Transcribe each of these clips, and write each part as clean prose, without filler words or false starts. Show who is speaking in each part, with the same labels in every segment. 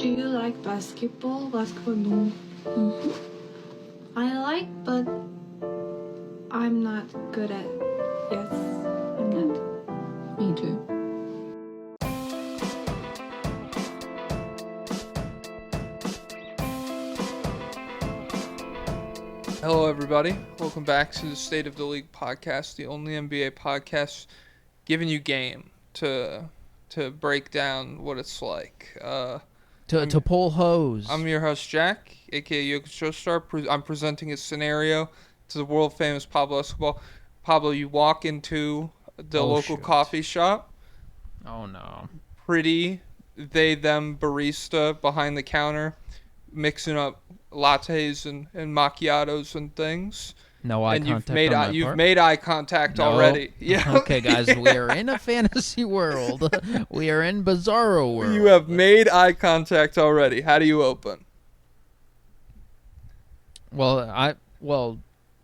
Speaker 1: Do you like basketball? Basketball, no. I like, but I'm not good at. Yes, I'm not.
Speaker 2: Me too.
Speaker 3: Hello, everybody. Welcome back to the State of the League podcast, the only NBA podcast giving you game to break down what it's like.
Speaker 2: To pull hose.
Speaker 3: I'm your host, Jack, a.k.a. joestar. I'm presenting a scenario to the world-famous Pablo Escobar. Pablo, you walk into the local coffee shop.
Speaker 2: Oh, no.
Speaker 3: Pretty they-them barista behind the counter mixing up lattes and macchiatos and things.
Speaker 2: No eye
Speaker 3: and
Speaker 2: contact
Speaker 3: you've made eye contact already.
Speaker 2: Yeah. Okay, guys, we are in a fantasy world. We are in Bizarro world.
Speaker 3: You have made eye contact already. How do you open?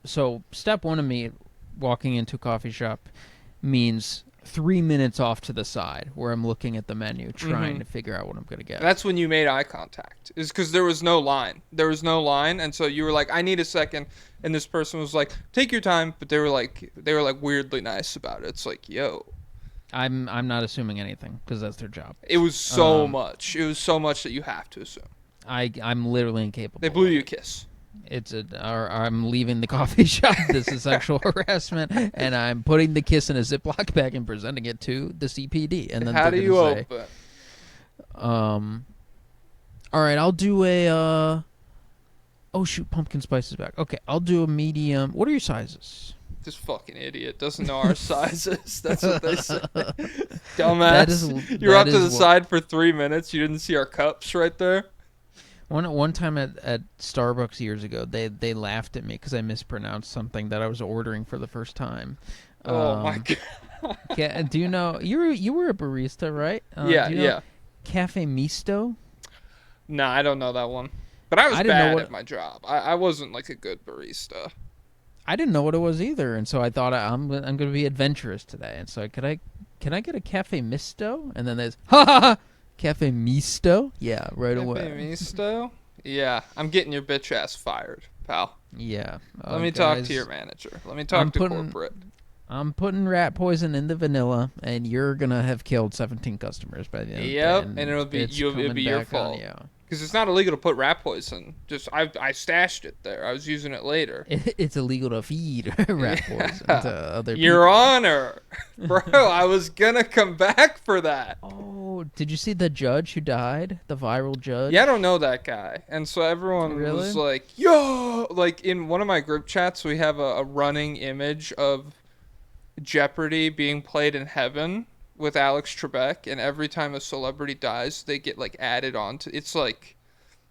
Speaker 2: So step one of me walking into a coffee shop means 3 minutes off to the side where I'm looking at the menu trying to figure out what I'm going to get.
Speaker 3: That's when you made eye contact. Is because there was no line. And so you were like, I need a second. And this person was like, take your time. But they were like weirdly nice about it. It's like, yo.
Speaker 2: I'm not assuming anything because that's their job.
Speaker 3: It was so much. It was so much that you have to assume.
Speaker 2: I'm literally incapable.
Speaker 3: They blew you a kiss.
Speaker 2: I'm leaving the coffee shop. This is sexual harassment, and I'm putting the kiss in a Ziploc bag and presenting it to the CPD. And then
Speaker 3: how do you open?
Speaker 2: All right, I'll do a. Oh shoot, pumpkin spice is back. Okay, I'll do a medium. What are your sizes?
Speaker 3: This fucking idiot doesn't know our sizes. That's what they say. Dumbass. You're up to the side for 3 minutes. You didn't see our cups right there.
Speaker 2: One time at Starbucks years ago, they laughed at me because I mispronounced something that I was ordering for the first time.
Speaker 3: Oh my god!
Speaker 2: Do you know you were a barista, right?
Speaker 3: Yeah.
Speaker 2: Cafe Misto.
Speaker 3: No, I don't know that one. But I was bad at my job. I wasn't like a good barista.
Speaker 2: I didn't know what it was either, and so I thought I'm going to be adventurous today. And so can I get a Cafe Misto? And then there's Cafe Misto? Yeah, right away.
Speaker 3: Cafe Misto? Yeah, I'm getting your bitch ass fired, pal.
Speaker 2: Yeah.
Speaker 3: Let me talk to your manager. Let me talk to corporate.
Speaker 2: I'm putting rat poison in the vanilla, and you're going to have killed 17 customers by the end of the day. Yep,
Speaker 3: and it'll be your fault. Because it's not illegal to put rat poison. Just I stashed it there. I was using it later.
Speaker 2: It's illegal to feed rat poison to other people.
Speaker 3: Your Honor. Bro, I was going to come back for that.
Speaker 2: Oh, did you see the judge who died? The viral judge?
Speaker 3: Yeah, I don't know that guy. And so everyone was like, yo! Like, in one of my group chats, we have a running image of Jeopardy being played in heaven with Alex Trebek, and every time a celebrity dies, they get like added on to. It's like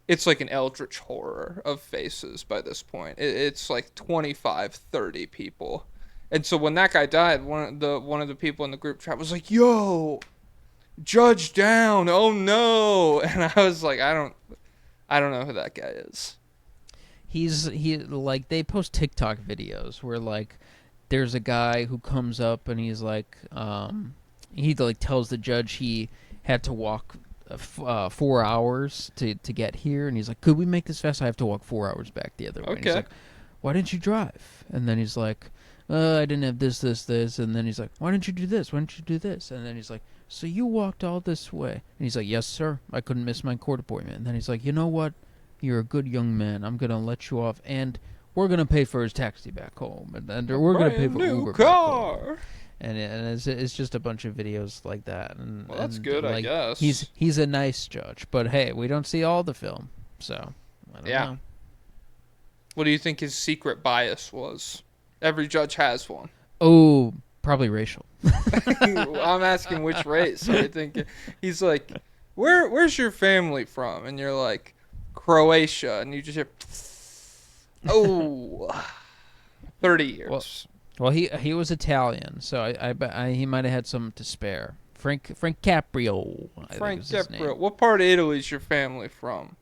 Speaker 3: an eldritch horror of faces by this point. It's like 25, 30 people, and so when that guy died, one of the people in the group chat was like, "Yo, judge down! Oh no!" And I was like, I don't know who that guy is.
Speaker 2: He like they post TikTok videos where like there's a guy who comes up and he's like he like tells the judge he had to walk 4 hours to get here, and he's like, could we make this fast? I have to walk 4 hours back the other way.
Speaker 3: Okay.
Speaker 2: And he's like, why didn't you drive? And then he's like, I didn't have this. And then he's like, why didn't you do this? Why didn't you do this? And then he's like, so you walked all this way? And he's like, yes, sir. I couldn't miss my court appointment. And then he's like, you know what? You're a good young man. I'm going to let you off, and we're going to pay for his taxi back home. And we're going to pay for Uber back home. And it's just a bunch of videos like that. And,
Speaker 3: well, that's good,
Speaker 2: like,
Speaker 3: I guess.
Speaker 2: He's a nice judge. But, hey, we don't see all the film. So, I don't know.
Speaker 3: What do you think his secret bias was? Every judge has one.
Speaker 2: Oh, probably racial.
Speaker 3: I'm asking which race. I think he's like, where's your family from? And you're like, Croatia. And you just hear, 30 years.
Speaker 2: Well, he was Italian, so I bet he might have had some to spare. Frank Caprio.
Speaker 3: Frank Caprio. What part of Italy is your family from?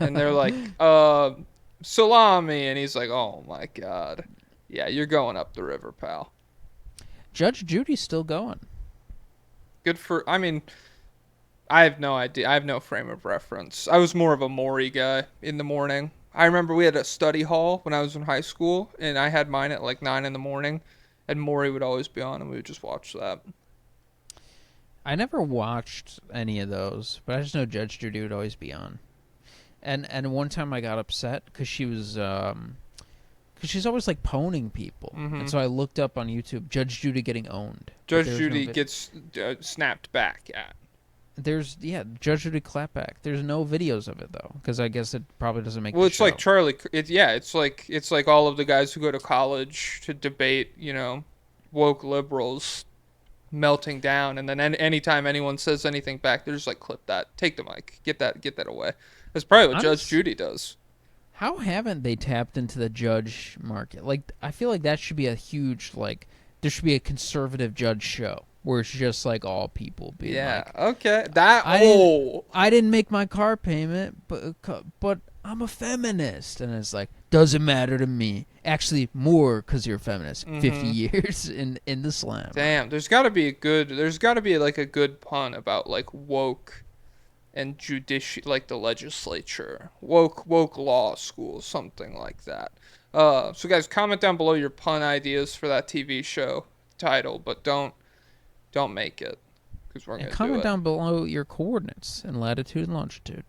Speaker 3: And they're like, salami. And he's like, oh my god, yeah, you're going up the river, pal.
Speaker 2: Judge Judy's still going.
Speaker 3: Good for. I mean, I have no idea. I have no frame of reference. I was more of a Maury guy in the morning. I remember we had a study hall when I was in high school, and I had mine at like 9 in the morning, and Maury would always be on, and we would just watch that.
Speaker 2: I never watched any of those, but I just know Judge Judy would always be on. And one time I got upset because she was because she's always like poning people, and so I looked up on YouTube Judge Judy getting owned.
Speaker 3: Judge Judy gets snapped back at.
Speaker 2: There's Judge Judy clapback. There's no videos of it though, because I guess it probably doesn't make.
Speaker 3: Well,
Speaker 2: the
Speaker 3: it's
Speaker 2: show.
Speaker 3: like Charlie. It's like all of the guys who go to college to debate, woke liberals melting down, and then anytime anyone says anything back, they're just like, clip that, take the mic, get that away. That's probably what Judge Judy does. How
Speaker 2: haven't they tapped into the judge market? Like, I feel like that should be a huge, like, there should be a conservative judge show where it's just like all people being
Speaker 3: okay.
Speaker 2: I didn't make my car payment, but I'm a feminist, and it's like, doesn't matter to me. Actually, more because you're a feminist. 50 years in the slam.
Speaker 3: Damn, there's got to be like a good pun about like woke and like the legislature, woke law school, something like that. So guys, comment down below your pun ideas for that TV show title, but don't make it, because we're gonna
Speaker 2: comment down below your coordinates in latitude and longitude.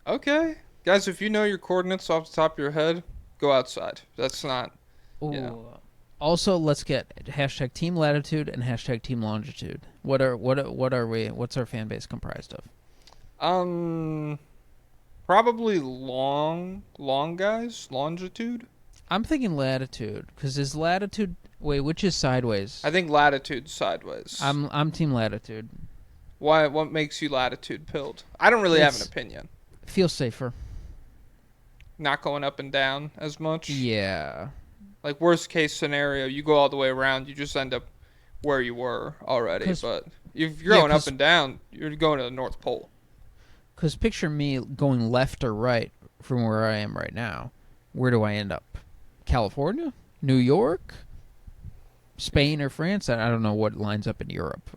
Speaker 3: Okay, guys, if you know your coordinates off the top of your head, go outside. That's not.
Speaker 2: Also, let's get hashtag Team Latitude and hashtag Team Longitude. What are we? What's our fan base comprised of?
Speaker 3: Probably long guys. Longitude.
Speaker 2: I'm thinking latitude, because is latitude. Wait, which is sideways?
Speaker 3: I think latitude's sideways.
Speaker 2: I'm team latitude.
Speaker 3: Why? What makes you latitude pilled? I don't really have an opinion.
Speaker 2: Feels safer.
Speaker 3: Not going up and down as much.
Speaker 2: Yeah.
Speaker 3: Like, worst case scenario, you go all the way around, you just end up where you were already. But if you're going up and down, you're going to the North Pole.
Speaker 2: Because picture me going left or right from where I am right now. Where do I end up? California? New York? Spain or France? I don't know what lines up in Europe.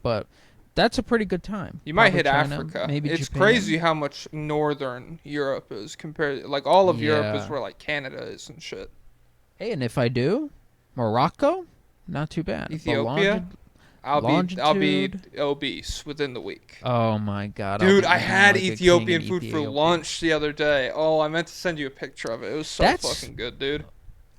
Speaker 2: But that's a pretty good time.
Speaker 3: You might hit China, Africa. Maybe it's Japan. Crazy how much northern Europe is compared. Like, all of Europe is where, like, Canada is and shit.
Speaker 2: Hey, and if I do, Morocco? Not too bad.
Speaker 3: Ethiopia? I'll be obese within the week.
Speaker 2: Oh my god,
Speaker 3: dude! I had Ethiopian food for lunch the other day. Oh, I meant to send you a picture of it. It was fucking good, dude.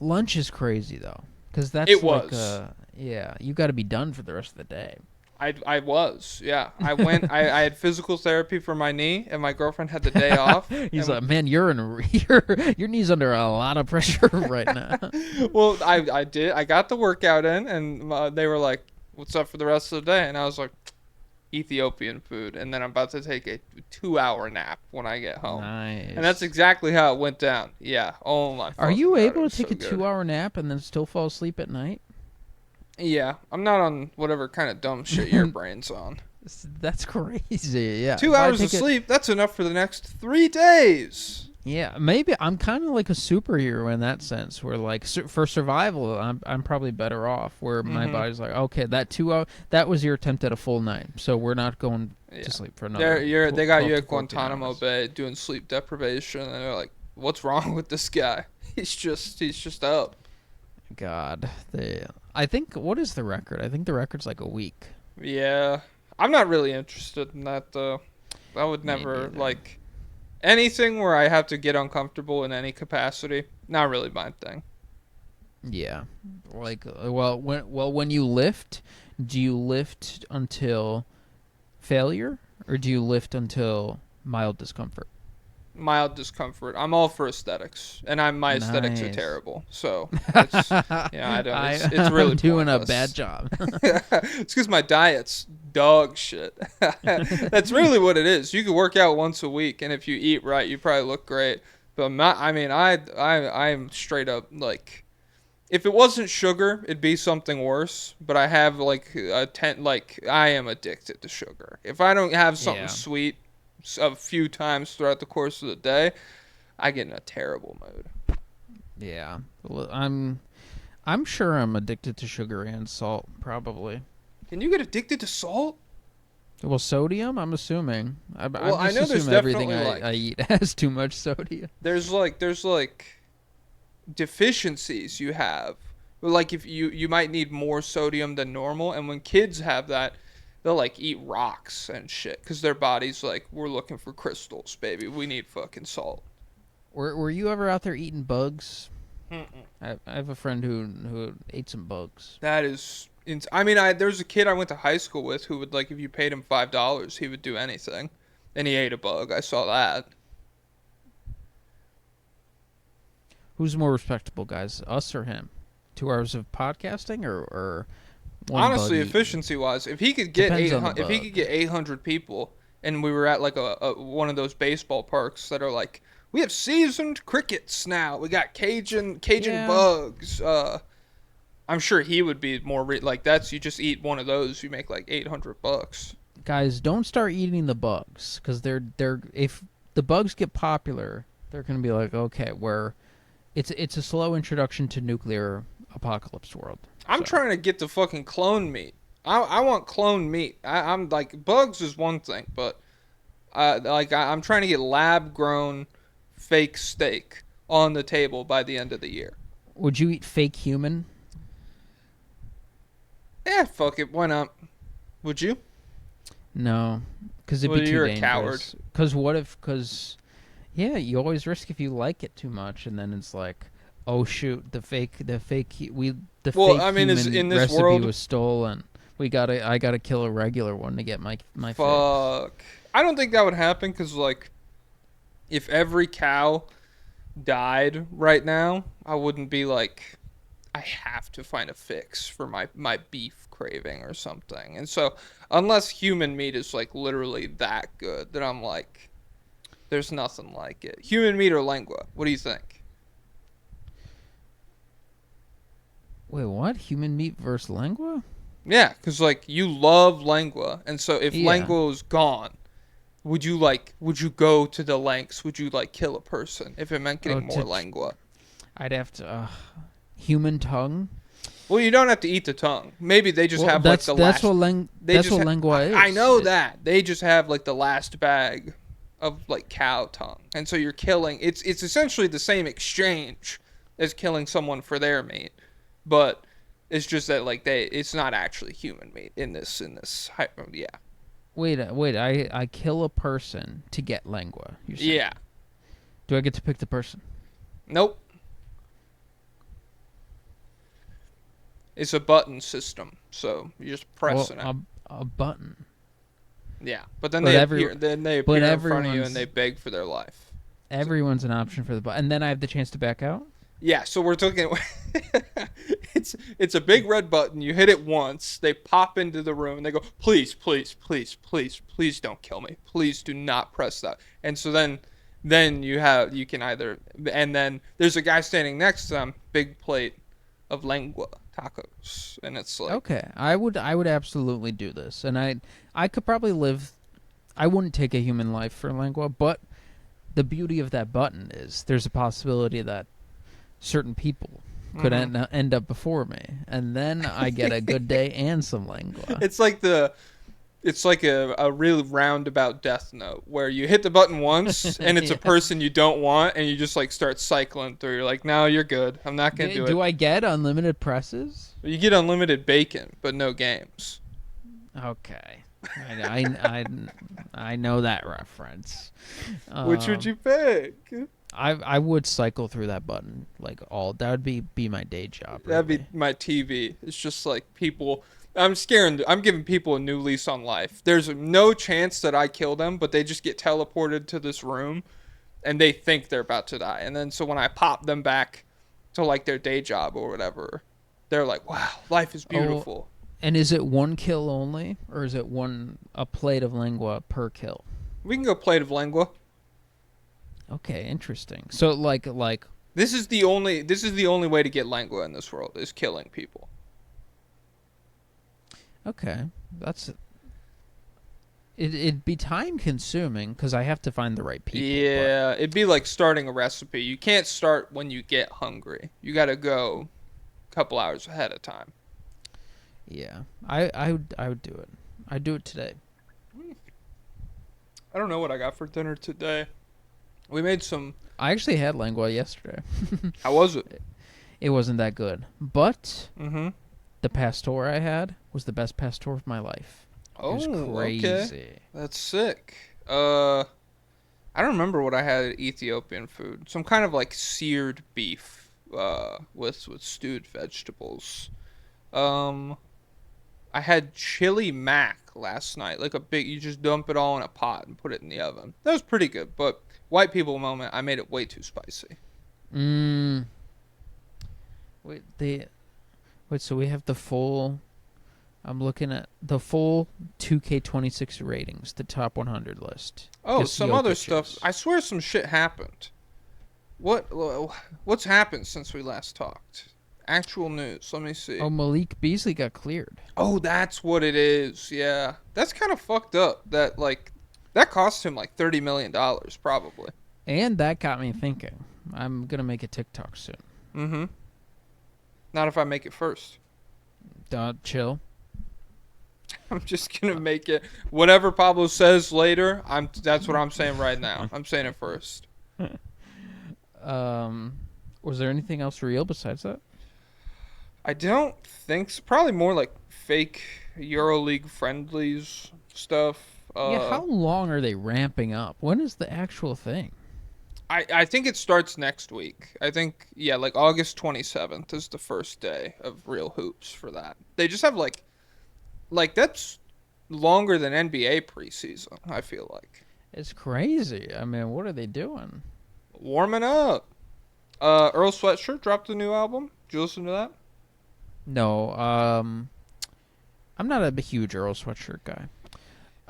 Speaker 2: Lunch is crazy though, because that's you got to be done for the rest of the day.
Speaker 3: I was. I went. I had physical therapy for my knee, and my girlfriend had the day off.
Speaker 2: He's like, man, your knee's under a lot of pressure right now.
Speaker 3: Well, I did. I got the workout in, and they were like, what's up for the rest of the day? And I was like, Ethiopian food. And then I'm about to take a 2-hour nap when I get home.
Speaker 2: Nice.
Speaker 3: And that's exactly how it went down. Yeah. Oh my.
Speaker 2: Are you able to take a 2-hour nap and then still fall asleep at night?
Speaker 3: Yeah. I'm not on whatever kind of dumb shit your brain's on.
Speaker 2: That's crazy. Yeah.
Speaker 3: 2 hours of sleep, that's enough for the next 3 days.
Speaker 2: Yeah, maybe I'm kind of like a superhero in that sense, where like for survival, I'm probably better off. Where my body's like, okay, that 2 hour, that was your attempt at a full night, so we're not going to sleep for another.
Speaker 3: They got you at Guantanamo Bay doing sleep deprivation, and they're like, what's wrong with this guy? He's just up.
Speaker 2: God, I think, what is the record? I think the record's like a week.
Speaker 3: Yeah, I'm not really interested in that though. I would never like. Anything where I have to get uncomfortable in any capacity, not really my thing.
Speaker 2: Yeah, like when you lift, do you lift until failure or do you lift until mild discomfort?
Speaker 3: Mild discomfort. I'm all for aesthetics, and my aesthetics are terrible. So it's, I don't. It's really
Speaker 2: I'm doing
Speaker 3: pointless.
Speaker 2: A bad job.
Speaker 3: It's because my diet's dog shit. That's really what it is. You can work out once a week, and if you eat right, you probably look great. But I'm straight up like, if it wasn't sugar, it'd be something worse. But I have like I am addicted to sugar. If I don't have something sweet a few times throughout the course of the day, I get in a terrible mood.
Speaker 2: Yeah, well, I'm sure I'm addicted to sugar and salt, probably.
Speaker 3: Can you get addicted to salt?
Speaker 2: Well, sodium, I'm assuming. I
Speaker 3: I
Speaker 2: just
Speaker 3: know there's
Speaker 2: assume everything
Speaker 3: definitely
Speaker 2: I eat has too much sodium.
Speaker 3: there's like deficiencies you have. Like if you might need more sodium than normal, and when kids have that, they'll like eat rocks and shit because their body's like, we're looking for crystals, baby. We need fucking salt.
Speaker 2: Were you ever out there eating bugs?
Speaker 3: Mm-mm.
Speaker 2: I have a friend who ate some bugs.
Speaker 3: That is, I mean, there was a kid I went to high school with who would like if you paid him $5, he would do anything, and he ate a bug. I saw that.
Speaker 2: Who's more respectable, guys? Us or him? 2 hours of podcasting or one
Speaker 3: Honestly,
Speaker 2: bug
Speaker 3: efficiency wise, if he could get
Speaker 2: Depends on the
Speaker 3: if he
Speaker 2: bug.
Speaker 3: could get 800 people, and we were at like a one of those baseball parks that are like, we have seasoned crickets now. We got Cajun
Speaker 2: Yeah.
Speaker 3: bugs. I'm sure he would be more like that's you just eat one of those, you make like $800.
Speaker 2: Guys, don't start eating the bugs because they're if the bugs get popular, they're gonna be like, okay, it's a slow introduction to nuclear apocalypse world.
Speaker 3: I'm
Speaker 2: So,
Speaker 3: trying to get the fucking clone meat. I want clone meat. I'm like bugs is one thing, but I'm trying to get lab grown fake steak on the table by the end of the year.
Speaker 2: would you eat fake human?
Speaker 3: Yeah, fuck it. Why not? Would you?
Speaker 2: No, because it'd
Speaker 3: Well,
Speaker 2: be too
Speaker 3: you're a
Speaker 2: dangerous.
Speaker 3: coward.
Speaker 2: Because what if? Because yeah, you always risk if you like it too much, and then it's like, oh shoot, the fake
Speaker 3: Well,
Speaker 2: fake
Speaker 3: I mean, is
Speaker 2: human
Speaker 3: in this
Speaker 2: recipe
Speaker 3: world-
Speaker 2: was stolen. I gotta kill a regular one to get my fix.
Speaker 3: Fuck. I don't think that would happen because like, if every cow died right now, I wouldn't be like, I have to find a fix for my beef craving or something. And so, unless human meat is like literally that good, then I'm like, there's nothing like it. Human meat or lengua? What do you think?
Speaker 2: Wait, what? Human meat versus lengua?
Speaker 3: Yeah, because like you love lengua, and so if
Speaker 2: Yeah.
Speaker 3: lengua was gone, would you go to the lengths? Would you like kill a person if it meant getting more lengua?
Speaker 2: I'd have to. Human tongue.
Speaker 3: Well, you don't have to eat the tongue. Maybe they just have like the
Speaker 2: that's
Speaker 3: last.
Speaker 2: that's what lengua is.
Speaker 3: I know that they just have like the last bag of like cow tongue, and so you're killing. It's essentially the same exchange as killing someone for their meat, but it's just that like it's not actually human meat in this yeah.
Speaker 2: Wait. I kill a person to get lengua. You're saying.
Speaker 3: Yeah.
Speaker 2: Do I get to pick the person?
Speaker 3: Nope. It's a button system, so you're just pressing it.
Speaker 2: A button.
Speaker 3: Yeah, but then
Speaker 2: But
Speaker 3: they
Speaker 2: every-
Speaker 3: appear, then they
Speaker 2: but
Speaker 3: appear in front of you
Speaker 2: everyone's-
Speaker 3: and they beg for their life.
Speaker 2: Everyone's an option for the button, and then I have the chance to back out.
Speaker 3: Yeah, so we're talking. it's a big red button. You hit it once, they pop into the room and they go, please, please, please, please, please don't kill me. Please do not press that. And so then you can either, and then there's a guy standing next to them, big plate of lengua tacos, and it's like,
Speaker 2: Okay, I would absolutely do this, and I could probably live. I wouldn't take a human life for lengua, but the beauty of that button is there's a possibility that certain people could end up before me, and then I get a good day and some lengua.
Speaker 3: it's like a really roundabout death note where you hit the button once and it's a person you don't want, and you just like start cycling through. You're like, no, you're good. I'm not gonna do it.
Speaker 2: Do I get unlimited presses?
Speaker 3: You get unlimited bacon, but no games.
Speaker 2: Okay, I know that reference.
Speaker 3: Which would you pick?
Speaker 2: I would cycle through that button like all. That would be my day job.
Speaker 3: That'd
Speaker 2: really.
Speaker 3: be my TV. It's just like people. I'm giving people a new lease on life. There's no chance that I kill them, but they just get teleported to this room, and they think they're about to die. And then so when I pop them back to like their day job or whatever, they're like, "Wow, life is beautiful."
Speaker 2: And is it one kill only, or is it a plate of lengua per kill?
Speaker 3: We can go plate of lengua.
Speaker 2: Okay, interesting. So like
Speaker 3: This is the only way to get lengua in this world is killing people.
Speaker 2: okay, it'd be time consuming because I have to find the right people.
Speaker 3: Yeah, it'd be like starting a recipe. You can't start when you get hungry. You got to go a couple hours ahead of time.
Speaker 2: But yeah, I would do it. I'd do it today.
Speaker 3: I don't know what I got for dinner today. We made some...
Speaker 2: I actually had lengua yesterday.
Speaker 3: How was it?
Speaker 2: It wasn't that good. But
Speaker 3: Mm-hmm.
Speaker 2: the pastor I had was the best pastor of my life.
Speaker 3: Oh,
Speaker 2: it was crazy.
Speaker 3: Okay. That's sick. I don't remember what I had at Ethiopian food. Some kind of like seared beef with stewed vegetables. I had chili mac last night. Like you just dump it all in a pot and put it in the oven. That was pretty good, but white people moment, I made it way too spicy.
Speaker 2: Wait, so we have the full... I'm looking at the full 2K26 ratings, the top 100 list.
Speaker 3: Oh, some other stuff. I swear some shit happened. What's happened since we last talked? Actual news. Let me see.
Speaker 2: Oh, Malik Beasley got cleared.
Speaker 3: Oh, that's what it is. Yeah. That's kind of fucked up. That cost him like $30 million probably.
Speaker 2: And that got me thinking. I'm going to make a TikTok soon.
Speaker 3: Mm-hmm. Not if I make it first.
Speaker 2: Chill.
Speaker 3: I'm just gonna make it whatever Pablo says later. That's what I'm saying right now. I'm saying it first.
Speaker 2: Was there anything else real besides that?
Speaker 3: I don't think so. Probably more like fake EuroLeague friendlies stuff.
Speaker 2: Yeah, how long are they ramping up? When is the actual thing?
Speaker 3: I think it starts next week. I think like August 27th is the first day of real hoops for that. They just have like that's longer than NBA preseason, I feel like.
Speaker 2: It's crazy. I mean, what are they doing?
Speaker 3: Warming up. Earl Sweatshirt dropped a new album. Did you listen to that?
Speaker 2: No. I'm not a huge Earl Sweatshirt guy.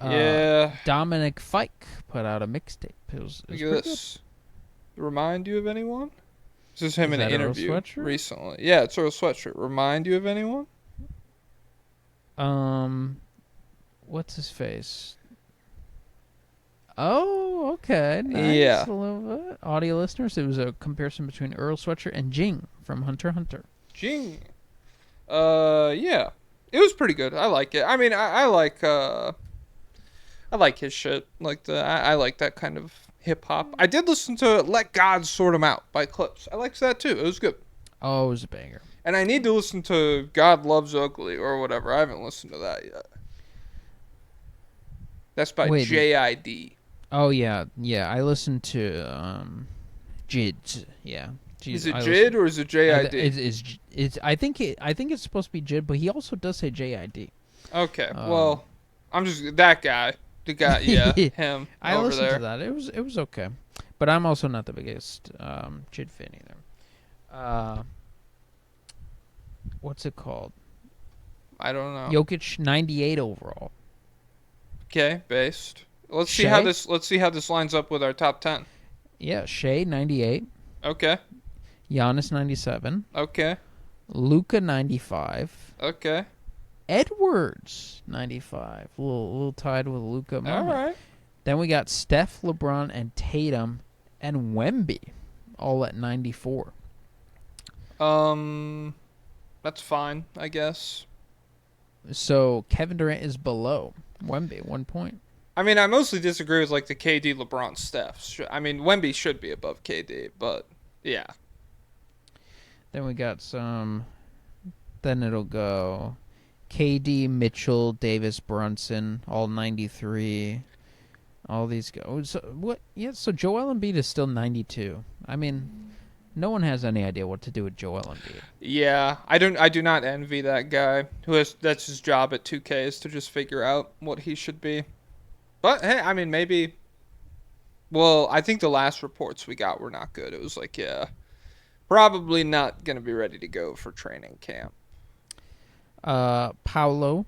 Speaker 3: Yeah.
Speaker 2: Dominic Fike put out a mixtape. It was
Speaker 3: Look at this. Remind you of anyone? This is him in an interview recently. Yeah, it's Earl Sweatshirt. Remind you of anyone?
Speaker 2: What's his face? Oh, okay. Nice.
Speaker 3: Yeah.
Speaker 2: A little bit. Audio listeners, it was a comparison between Earl Sweatshirt and Jing from Hunter x Hunter.
Speaker 3: Jing. Yeah. It was pretty good. I like it. I mean, I like his shit. I like that kind of hip hop. I did listen to Let God Sort 'Em Out by Clips. I liked that too. It was good.
Speaker 2: Oh, it was a banger.
Speaker 3: And I need to listen to God Loves Ugly or whatever. I haven't listened to that yet. That's by J.I.D.
Speaker 2: Oh, yeah. Yeah, I listened to Jid. Yeah.
Speaker 3: Is it Jid or is it J.I.D.?
Speaker 2: I think it's supposed to be Jid, but he also does say J.I.D.
Speaker 3: Okay. Well, I'm just that guy. The guy, yeah, him.
Speaker 2: I
Speaker 3: over
Speaker 2: listened
Speaker 3: there.
Speaker 2: to that. It was okay, but I'm also not the biggest Jid fan either. What's it called?
Speaker 3: I don't know.
Speaker 2: Jokic 98 overall.
Speaker 3: Okay, based. Let's see how this lines up with our top 10.
Speaker 2: Yeah, Shea 98.
Speaker 3: Okay.
Speaker 2: Giannis 97.
Speaker 3: Okay.
Speaker 2: Luka 95.
Speaker 3: Okay.
Speaker 2: Edwards 95. A little tied with Luka.
Speaker 3: All right.
Speaker 2: Then we got Steph, LeBron, and Tatum, and Wemby, all at 94.
Speaker 3: That's fine, I guess.
Speaker 2: So Kevin Durant is below Wemby, 1 point.
Speaker 3: I mean, I mostly disagree with like the KD, LeBron, Steph. I mean, Wemby should be above KD, but yeah.
Speaker 2: Then we got some. Then it'll go KD, Mitchell, Davis, Brunson, all 93. All these go. So what? Yeah. So Joel Embiid is still 92. I mean, no one has any idea what to do with Joel Embiid.
Speaker 3: Yeah, I do not envy that guy that's his job at 2K is to just figure out what he should be. But hey, I mean maybe. Well, I think the last reports we got were not good. It was like probably not gonna be ready to go for training camp.
Speaker 2: Paolo,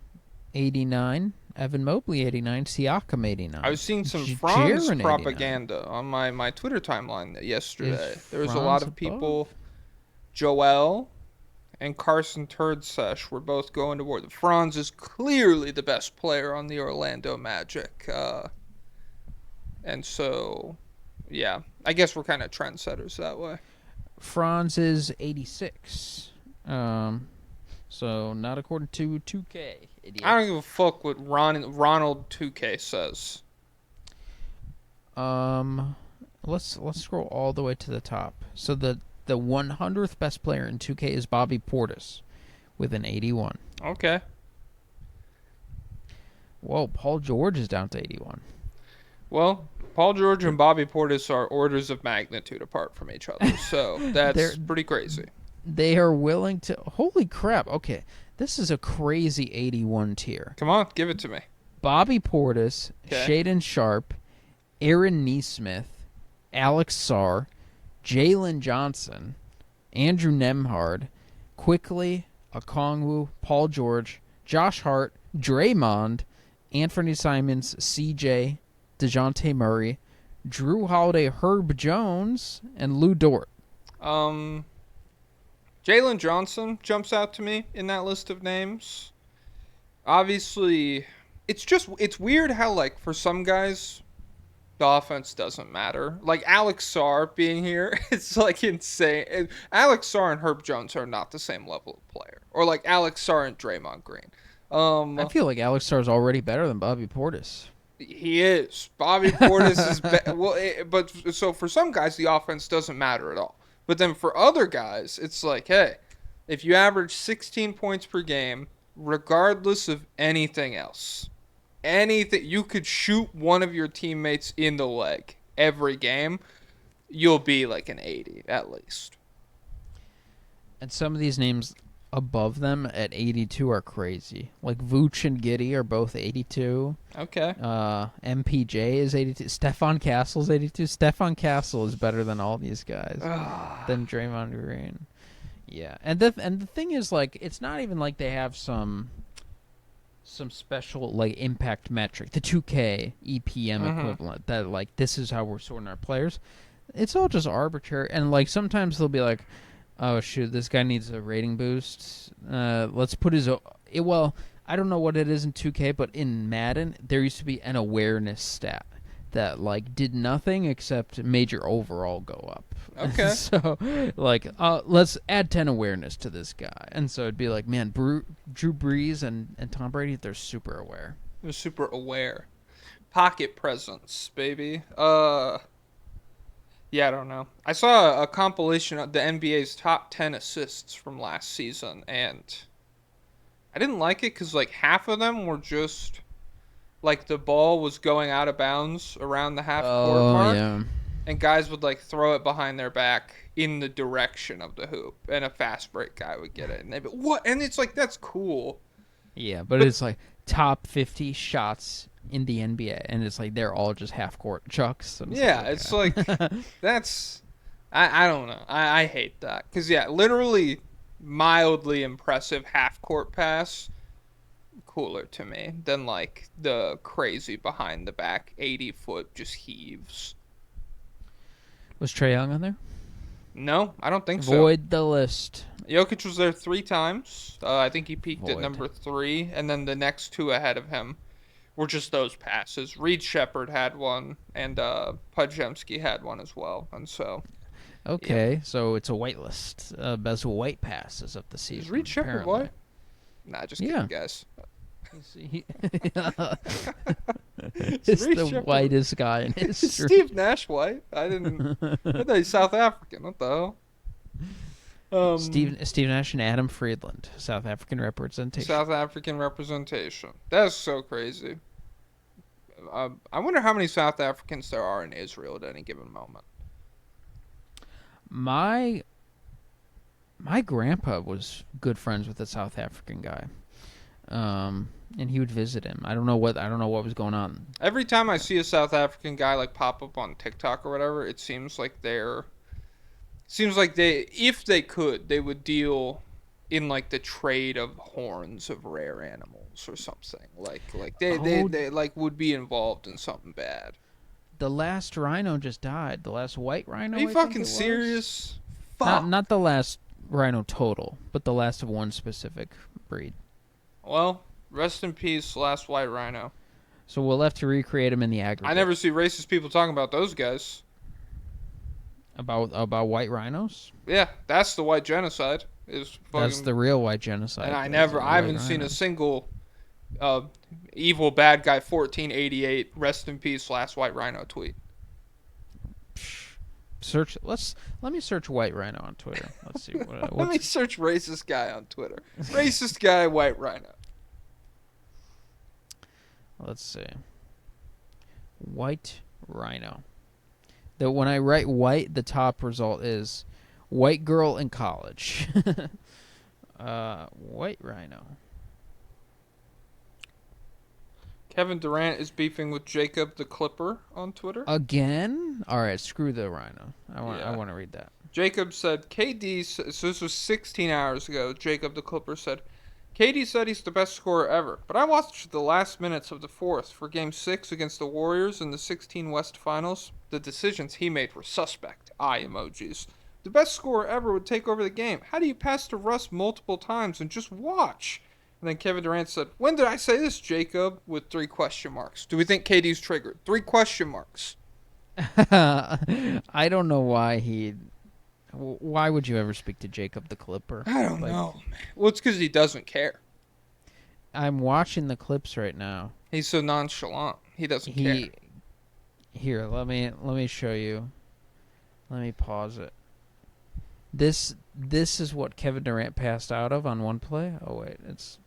Speaker 2: 89. Evan Mobley, 89. Siakam, 89.
Speaker 3: I was seeing some Franz propaganda on my Twitter timeline yesterday. There was a lot of people. Joel and Carson Turdsesh were both going to war. Franz is clearly the best player on the Orlando Magic. And so, yeah, I guess we're kind of trendsetters that way.
Speaker 2: Franz is 86. So not according to 2K. Idiot.
Speaker 3: I don't give a fuck what Ronald 2K says.
Speaker 2: Let's scroll all the way to the top. So the 100th best player in 2K is Bobby Portis with an 81.
Speaker 3: Okay.
Speaker 2: Whoa, Paul George is down to 81.
Speaker 3: Well, Paul George and Bobby Portis are orders of magnitude apart from each other, so that's pretty crazy.
Speaker 2: They are willing to... Holy crap, okay. This is a crazy 81 tier.
Speaker 3: Come on, give it to me.
Speaker 2: Bobby Portis, Shaden Sharp, Aaron Neesmith, Alex Sarr, Jalen Johnson, Andrew Nemhard, Quickly, Okongwu, Paul George, Josh Hart, Draymond, Anthony Simons, CJ, DeJounte Murray, Drew Holiday, Herb Jones, and Lou Dort.
Speaker 3: Jalen Johnson jumps out to me in that list of names. Obviously, it's weird how, like, for some guys, the offense doesn't matter. Like, Alex Sarr being here, it's, like, insane. Alex Sarr and Herb Jones are not the same level of player. Or, like, Alex Sarr and Draymond Green.
Speaker 2: I feel like Alex Sarr is already better than Bobby Portis.
Speaker 3: He is. Bobby Portis is but so for some guys the offense doesn't matter at all. But then for other guys it's like, hey, if you average 16 points per game regardless of anything else, you could shoot one of your teammates in the leg every game, you'll be like an 80 at least.
Speaker 2: And some of these names above them at 82 are crazy. Like Vooch and Giddey are both 82.
Speaker 3: Okay.
Speaker 2: MPJ is 82. Stefan Castle's 82. Stefan Castle is better than all these guys. Than Draymond Green. Yeah. And the thing is, like, it's not even like they have some special, like, impact metric, the 2K EPM equivalent, that, like, this is how we're sorting our players. It's all just arbitrary. And, like, sometimes they'll be like, oh, shoot, this guy needs a rating boost. Let's put his... Well, I don't know what it is in 2K, but in Madden, there used to be an awareness stat that, like, did nothing except made your overall go up.
Speaker 3: Okay.
Speaker 2: So, like, let's add 10 awareness to this guy. And so it'd be like, man, Drew Brees and Tom Brady, they're super aware.
Speaker 3: They're super aware. Pocket presence, baby. Yeah, I don't know. I saw a compilation of the NBA's top 10 assists from last season, and I didn't like it because, like, half of them were just, like, the ball was going out of bounds around the half-court mark,
Speaker 2: yeah.
Speaker 3: And guys would, like, throw it behind their back in the direction of the hoop, and a fast break guy would get it, and they'd be, what? And it's like, that's cool.
Speaker 2: Yeah, but it's like top 50 shots in the NBA, and it's like they're all just half-court chucks.
Speaker 3: Yeah, it's like that's... I don't know. I hate that. Because, yeah, literally mildly impressive half-court pass, cooler to me than, like, the crazy behind-the-back 80-foot just heaves.
Speaker 2: Was Trae Young on there?
Speaker 3: No, I don't think so.
Speaker 2: Void the list.
Speaker 3: Jokic was there 3 times. I think he peaked at number 3, and then the next 2 ahead of him were just those passes. Reed Shepherd had one, and Podziemski had one as well. And so,
Speaker 2: okay,
Speaker 3: yeah.
Speaker 2: So it's a white list. Best white passes of the season.
Speaker 3: Is Reed Shepherd white? Nah, just kidding, guys.
Speaker 2: It's the Shepherd. Whitest guy in history.
Speaker 3: Steve Nash white? I thought he's South African. What the hell?
Speaker 2: Steve Nash and Adam Friedland, South African representation.
Speaker 3: South African representation. That's so crazy. I wonder how many South Africans there are in Israel at any given moment.
Speaker 2: My grandpa was good friends with a South African guy, and he would visit him. I don't know what was going on.
Speaker 3: Every time I see a South African guy like pop up on TikTok or whatever, it seems like they, if they could, they would deal in like the trade of horns of rare animals or something. Like they like would be involved in something bad.
Speaker 2: The last rhino just died. The last white rhino.
Speaker 3: Are you fucking serious?
Speaker 2: Not the last rhino total, but the last of one specific breed.
Speaker 3: Well, rest in peace, last white rhino.
Speaker 2: So we'll have to recreate him in the aggregate.
Speaker 3: I never see racist people talking about those guys.
Speaker 2: About white rhinos?
Speaker 3: Yeah, that's the white genocide.
Speaker 2: That's the real white genocide.
Speaker 3: And I haven't seen a single evil bad guy 1488 rest in peace last white rhino tweet.
Speaker 2: search. Let me search White Rhino on Twitter. Let's see.
Speaker 3: Let me search racist guy on Twitter. Racist guy, White Rhino.
Speaker 2: Let's see. White Rhino. When I write white, the top result is white girl in college. White Rhino.
Speaker 3: Kevin Durant is beefing with Jacob the Clipper on Twitter.
Speaker 2: Again? All right, screw the Rhino. I want to read that.
Speaker 3: Jacob said, KD, so this was 16 hours ago, Jacob the Clipper said, KD said he's the best scorer ever, but I watched the last minutes of the fourth for Game 6 against the Warriors in the 16 West Finals. The decisions he made were suspect. Eye emojis. The best scorer ever would take over the game. How do you pass to Russ multiple times and just watch? And then Kevin Durant said, when did I say this, Jacob? With 3 question marks. Do we think KD's triggered? 3 question marks.
Speaker 2: I don't know why why would you ever speak to Jacob the Clipper?
Speaker 3: I don't know, man. Well, it's because he doesn't care.
Speaker 2: I'm watching the clips right now.
Speaker 3: He's so nonchalant. He doesn't care.
Speaker 2: Here, let me show you. Let me pause it. This is what Kevin Durant passed out of on one play. Oh wait, it's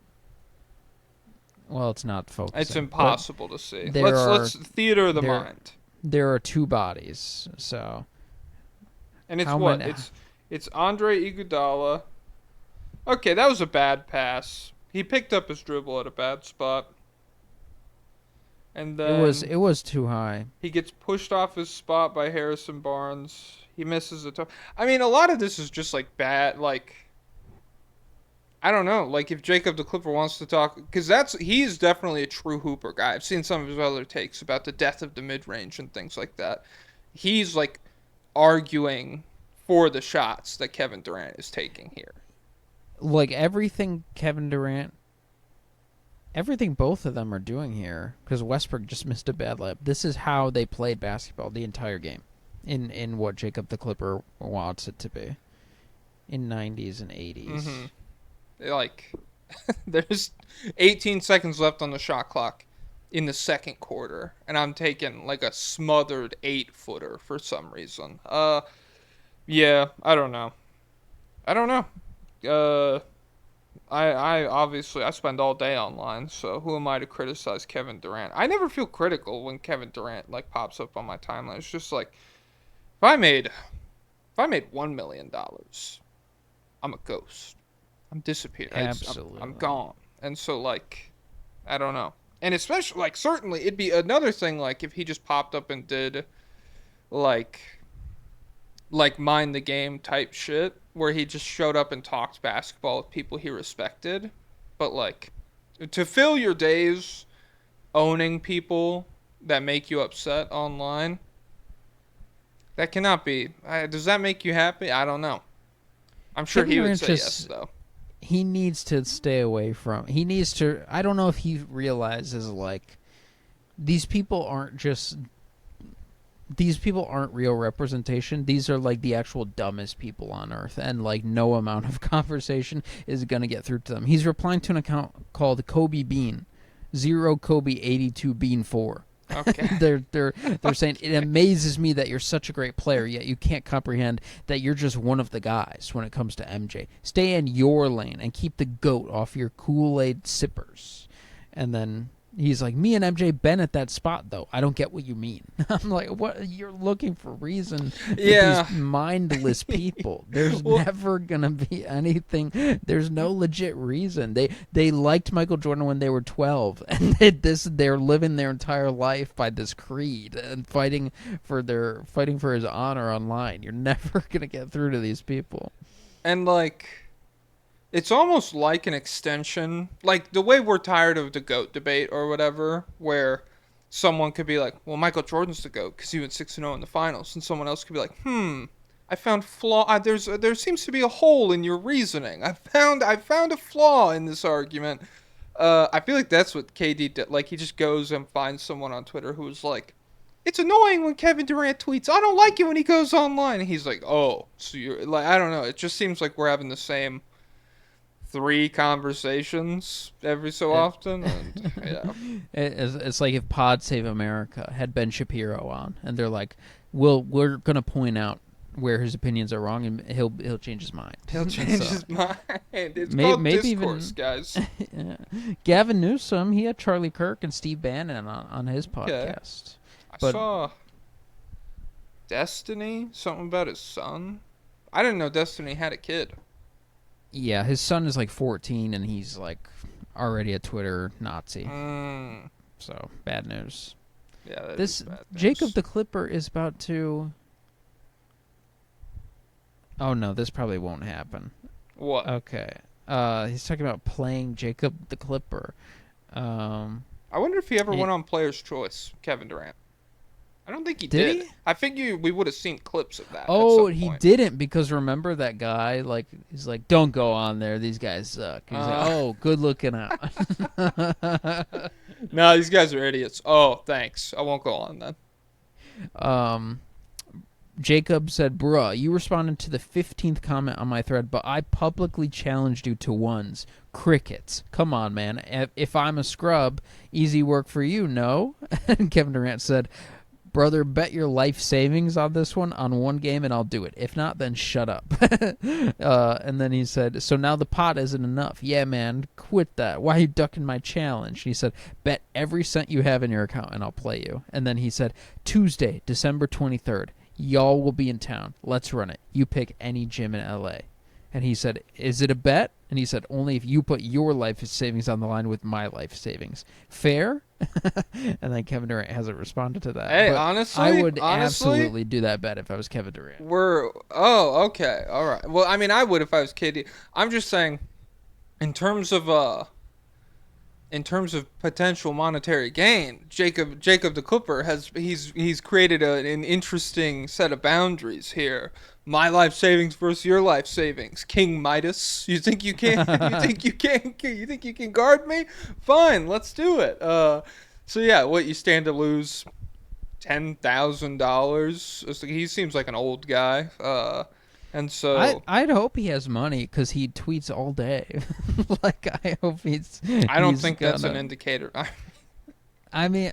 Speaker 2: not focusing.
Speaker 3: It's impossible to see. Let's theater the mind.
Speaker 2: There are 2 bodies, so.
Speaker 3: And it's it's Andre Iguodala. Okay, that was a bad pass. He picked up his dribble at a bad spot. And then
Speaker 2: it was too high.
Speaker 3: He gets pushed off his spot by Harrison Barnes. He misses a I mean, a lot of this is just like bad, like I don't know, like if Jacob the Clipper wants to talk, because he's definitely a true hooper guy. I've seen some of his other takes about the death of the mid-range and things like that. He's like arguing for the shots that Kevin Durant is taking here.
Speaker 2: Like everything both of them are doing here, because Westbrook just missed a bad layup. This is how they played basketball the entire game, in what Jacob the Clipper wants it to be, in 90s and 80s.
Speaker 3: Mm-hmm. Like, there's 18 seconds left on the shot clock in the second quarter, and I'm taking like a smothered 8-footer for some reason. Yeah, I don't know. I obviously I spend all day online, so who am I to criticize Kevin Durant? I never feel critical when Kevin Durant like pops up on my timeline. It's just like if I made $1 million, I'm a ghost. I'm disappeared.
Speaker 2: Absolutely.
Speaker 3: I'm gone. And so like I don't know. And especially like certainly it'd be another thing like if he just popped up and did like mind the game type shit where he just showed up and talked basketball with people he respected. But like to fill your days owning people that make you upset online, that cannot be. Does that make you happy? I don't know. I'm sure he would say yes though.
Speaker 2: He needs to stay away from. He needs to. I don't know if he realizes like these people aren't real representation. These are like the actual dumbest people on earth, and like no amount of conversation is gonna get through to them. He's replying to an account called Kobe Bean, 0 Kobe 82 Bean 4.
Speaker 3: Okay.
Speaker 2: they're saying it amazes me that you're such a great player, yet you can't comprehend that you're just one of the guys when it comes to MJ. Stay in your lane and keep the goat off your Kool-Aid sippers. And then he's like, me and MJ been at that spot, though. I don't get what you mean. I'm like, what? You're looking for reason with these mindless people. There's never going to be anything. There's no legit reason. They liked Michael Jordan when they were 12, and they're living their entire life by this creed and fighting for his honor online. You're never going to get through to these people.
Speaker 3: And, like, it's almost like an extension, like the way we're tired of the GOAT debate or whatever, where someone could be like, well, Michael Jordan's the GOAT because he went 6-0 in the finals, and someone else could be like, I found flaw. There seems to be a hole in your reasoning. I found a flaw in this argument. I feel like that's what KD did. Like he just goes and finds someone on Twitter who's like, it's annoying when Kevin Durant tweets, I don't like it when he goes online. And he's like, oh, so you're like, I don't know. It just seems like we're having the same 3 conversations every so often. And, yeah.
Speaker 2: It's like if Pod Save America had Ben Shapiro on, and they're like, we're going to point out where his opinions are wrong, and he'll change his mind.
Speaker 3: He'll change his mind. It's called discourse, guys.
Speaker 2: Yeah. Gavin Newsom, he had Charlie Kirk and Steve Bannon on his podcast.
Speaker 3: I saw Destiny, something about his son. I didn't know Destiny had a kid.
Speaker 2: Yeah, his son is like 14, and he's like already a Twitter Nazi. So, bad news.
Speaker 3: Yeah, that
Speaker 2: this
Speaker 3: is bad news.
Speaker 2: Jacob the Clipper is about to... Oh, no, this probably won't happen.
Speaker 3: What?
Speaker 2: Okay. He's talking about playing Jacob the Clipper.
Speaker 3: I wonder if he ever went on Player's Choice, Kevin Durant. I don't think he did. I think we would have seen clips of that.
Speaker 2: Oh, he didn't, because remember that guy? Like, he's like, don't go on there. These guys suck. He's like, oh, good looking out.
Speaker 3: No, these guys are idiots. Oh, thanks. I won't go on then.
Speaker 2: Jacob said, bruh, you responded to the 15th comment on my thread, but I publicly challenged you to ones. Crickets. Come on, man. If I'm a scrub, easy work for you, no? And Kevin Durant said, brother, bet your life savings on this one on one game and I'll do it. If not, then shut up. And then he said, so now the pot isn't enough. Yeah, man, quit that. Why are you ducking my challenge? He said, bet every cent you have in your account and I'll play you. And then he said, Tuesday, December 23rd. Y'all will be in town. Let's run it. You pick any gym in LA. And he said, is it a bet? And he said, only if you put your life savings on the line with my life savings. Fair? And then Kevin Durant hasn't responded to that.
Speaker 3: Hey,
Speaker 2: but
Speaker 3: honestly,
Speaker 2: I would absolutely do that bet if I was Kevin Durant.
Speaker 3: Okay. All right. Well, I mean, I would if I was KD. I'm just saying, in terms of potential monetary gain, Jacob the Clipper he's created an interesting set of boundaries here. My life savings versus your life savings. King Midas. You think you can? You think you can guard me? Fine, let's do it. So yeah, what you stand to lose? $10,000. He seems like an old guy. And so
Speaker 2: I'd hope he has money because he tweets all day. Like, I hope he's.
Speaker 3: I don't think that's an indicator.
Speaker 2: I mean,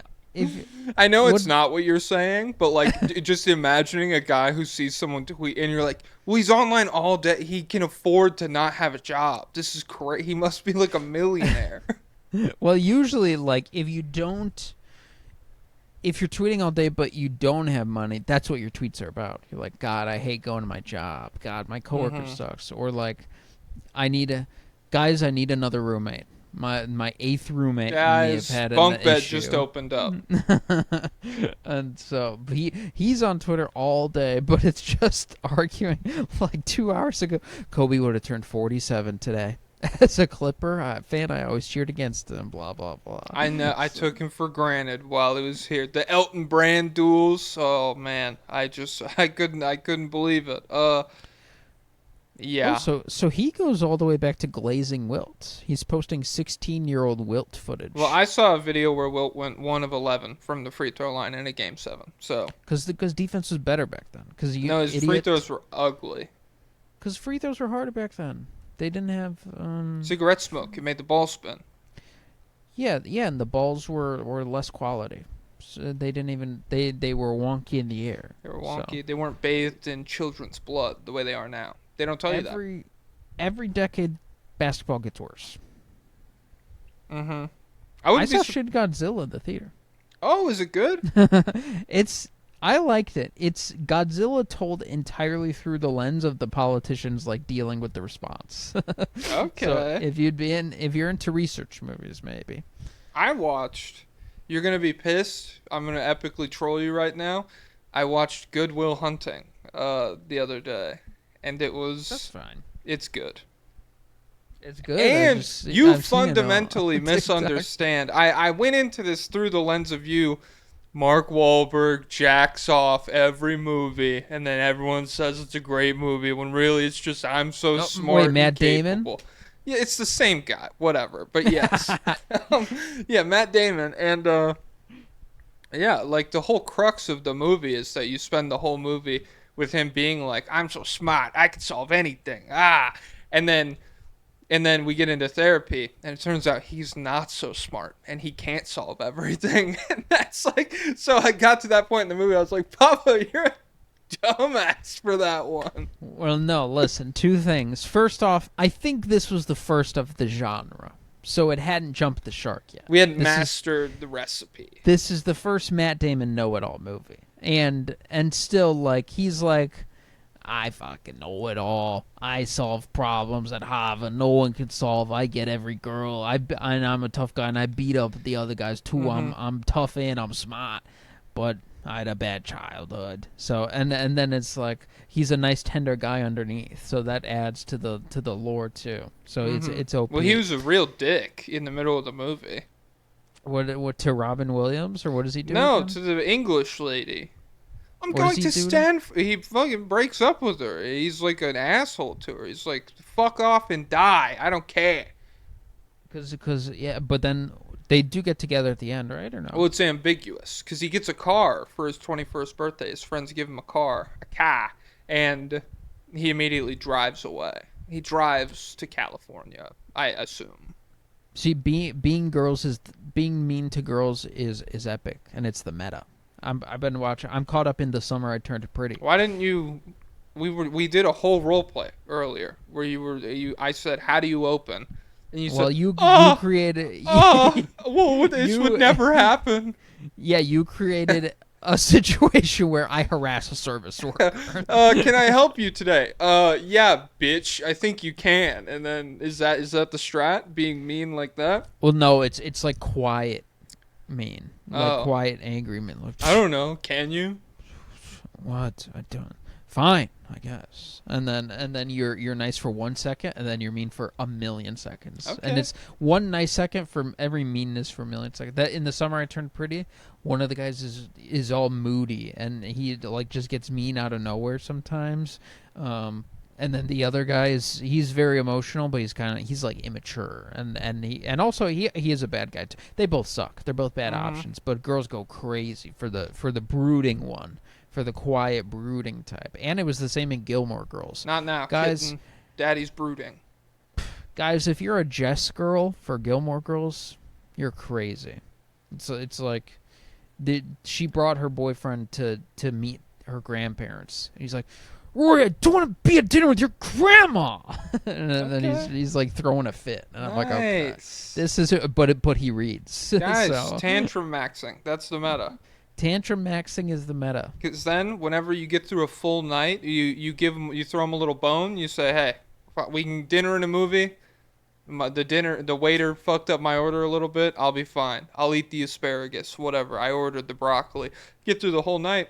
Speaker 3: I know it's not what you're saying, but like, just imagining a guy who sees someone tweet and you're like, well, he's online all day. He can afford to not have a job. This is crazy. He must be like a millionaire.
Speaker 2: Well, usually, like, if you're tweeting all day but you don't have money, that's what your tweets are about. You're like, God, I hate going to my job. God, my coworker sucks. Or like, I need another roommate. My eighth roommate may have had an
Speaker 3: bunk bed
Speaker 2: issue.
Speaker 3: just opened up.
Speaker 2: And so he's on Twitter all day, but it's just arguing. Like 2 hours ago, Kobe would have turned 47 today. As a Clipper fan, I always cheered against him, blah, blah, blah.
Speaker 3: I know. I took him for granted while he was here. The Elton Brand duels. Oh, man. I couldn't believe it. Yeah.
Speaker 2: Oh, so he goes all the way back to glazing Wilt. He's posting 16-year-old Wilt footage.
Speaker 3: Well, I saw a video where Wilt went 1 of 11 from the free throw line in a Game 7. So
Speaker 2: because defense was better back then.
Speaker 3: His free throws were ugly.
Speaker 2: Because free throws were harder back then. They didn't have
Speaker 3: cigarette smoke. It made the ball spin.
Speaker 2: Yeah, and the balls were less quality. So they didn't even they were wonky in the air.
Speaker 3: They were wonky. So. They weren't bathed in children's blood the way they are now. They don't tell you that.
Speaker 2: Every decade, basketball gets worse.
Speaker 3: Mm-hmm.
Speaker 2: I saw Shin Godzilla in the theater.
Speaker 3: Oh, is it good?
Speaker 2: I liked it. It's Godzilla told entirely through the lens of the politicians, like, dealing with the response.
Speaker 3: Okay.
Speaker 2: So if you're into research movies, maybe.
Speaker 3: I watched. You're gonna be pissed. I'm gonna epically troll you right now. I watched Good Will Hunting the other day. And it was...
Speaker 2: That's fine.
Speaker 3: It's good.
Speaker 2: It's good.
Speaker 3: And you fundamentally misunderstand. I went into this through the lens of you. Mark Wahlberg jacks off every movie, and then everyone says it's a great movie, when really it's just I'm so smart.
Speaker 2: Wait, Matt Damon?
Speaker 3: Yeah, it's the same guy. Whatever. But yes. Yeah, Matt Damon. And, yeah, like the whole crux of the movie is that you spend the whole movie... with him being like, I'm so smart, I can solve anything. And then we get into therapy, and it turns out he's not so smart, and he can't solve everything. And that's like, so I got to that point in the movie, I was like, Papa, dumbass for that one.
Speaker 2: Well, no, listen, two things. First off, I think this was the first of the genre, so it hadn't jumped the shark yet.
Speaker 3: We hadn't mastered the recipe.
Speaker 2: This is the first Matt Damon know-it-all movie. And still, like, he's like, I fucking know it all. I solve problems at Harvard no one can solve. I get every girl. And I'm a tough guy, and I beat up the other guys, too.
Speaker 3: Mm-hmm.
Speaker 2: I'm tough and I'm smart. But I had a bad childhood. So and then it's like he's a nice tender guy underneath. So that adds to the lore too. So it's OP.
Speaker 3: Well, he was a real dick in the middle of the movie.
Speaker 2: What to Robin Williams, or what does he do?
Speaker 3: No, to the English lady. I'm
Speaker 2: What
Speaker 3: going
Speaker 2: does he
Speaker 3: to
Speaker 2: do
Speaker 3: Stanford. He fucking breaks up with her. He's like an asshole to her. He's like, fuck off and die. I don't care.
Speaker 2: Because yeah, but then they do get together at the end, right? Or no?
Speaker 3: Well, it's ambiguous because he gets a car for his 21st birthday. His friends give him a car, and he immediately drives away. He drives to California, I assume.
Speaker 2: See, being mean to girls is epic, and it's the meta. I've been watching. I'm caught up in The Summer I Turned Pretty.
Speaker 3: Why didn't you? We did a whole role play earlier where I said, "How do you open?" And you said,
Speaker 2: you created.
Speaker 3: Whoa, this would never happen.
Speaker 2: Yeah, you created a situation where I harass a service worker.
Speaker 3: Can I help you today? Yeah, bitch. I think you can. And then is that the strat? Being mean like that?
Speaker 2: Well, no, it's like quiet mean, like quiet angry mean. Like,
Speaker 3: I don't know. Can you?
Speaker 2: What? I don't. Fine, I guess. And then you're nice for 1 second, and then you're mean for a million seconds.
Speaker 3: Okay.
Speaker 2: And it's one nice second for every meanness for a million seconds. That in The Summer I Turned Pretty, one of the guys is all moody, and he like just gets mean out of nowhere sometimes. And then the other guy he's very emotional, but he's like immature, and also he is a bad guy too. They both suck. They're both bad options, but girls go crazy for the brooding one. For the quiet, brooding type. And it was the same in Gilmore Girls.
Speaker 3: Not now,
Speaker 2: guys.
Speaker 3: Kitten. Daddy's brooding.
Speaker 2: Guys, if you're a Jess girl for Gilmore Girls, you're crazy. It's like she brought her boyfriend to meet her grandparents. And he's like, Rory, I don't want to be at dinner with your grandma. And then he's like throwing a fit. And I'm like, okay, this is but he reads.
Speaker 3: Guys, tantrum maxing. That's the meta.
Speaker 2: Tantrum maxing is the meta.
Speaker 3: Because then, whenever you get through a full night, you throw them a little bone. You say, "Hey, we can dinner and a movie. The waiter fucked up my order a little bit. I'll be fine. I'll eat the asparagus, whatever. I ordered the broccoli." Get through the whole night.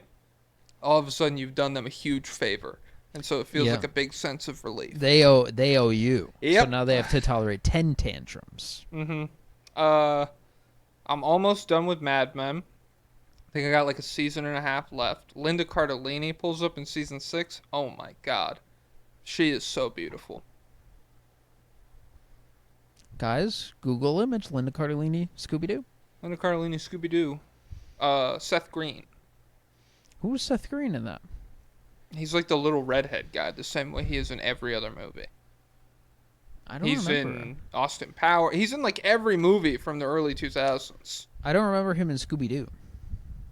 Speaker 3: All of a sudden, you've done them a huge favor, and so it feels like a big sense of relief.
Speaker 2: They owe you.
Speaker 3: Yep.
Speaker 2: So now they have to tolerate 10 tantrums.
Speaker 3: I'm almost done with Mad Men. I think I got like a season and a half left. Linda Cardellini pulls up in season 6. Oh my god. She is so beautiful.
Speaker 2: Guys, Google image Linda Cardellini, Scooby-Doo.
Speaker 3: Linda Cardellini, Scooby-Doo. Seth Green.
Speaker 2: Who was Seth Green in that?
Speaker 3: He's like the little redhead guy, the same way he is in every other movie.
Speaker 2: I don't
Speaker 3: He's
Speaker 2: remember.
Speaker 3: in Austin Powers. He's in like every movie from the early 2000s.
Speaker 2: I don't remember him in Scooby-Doo.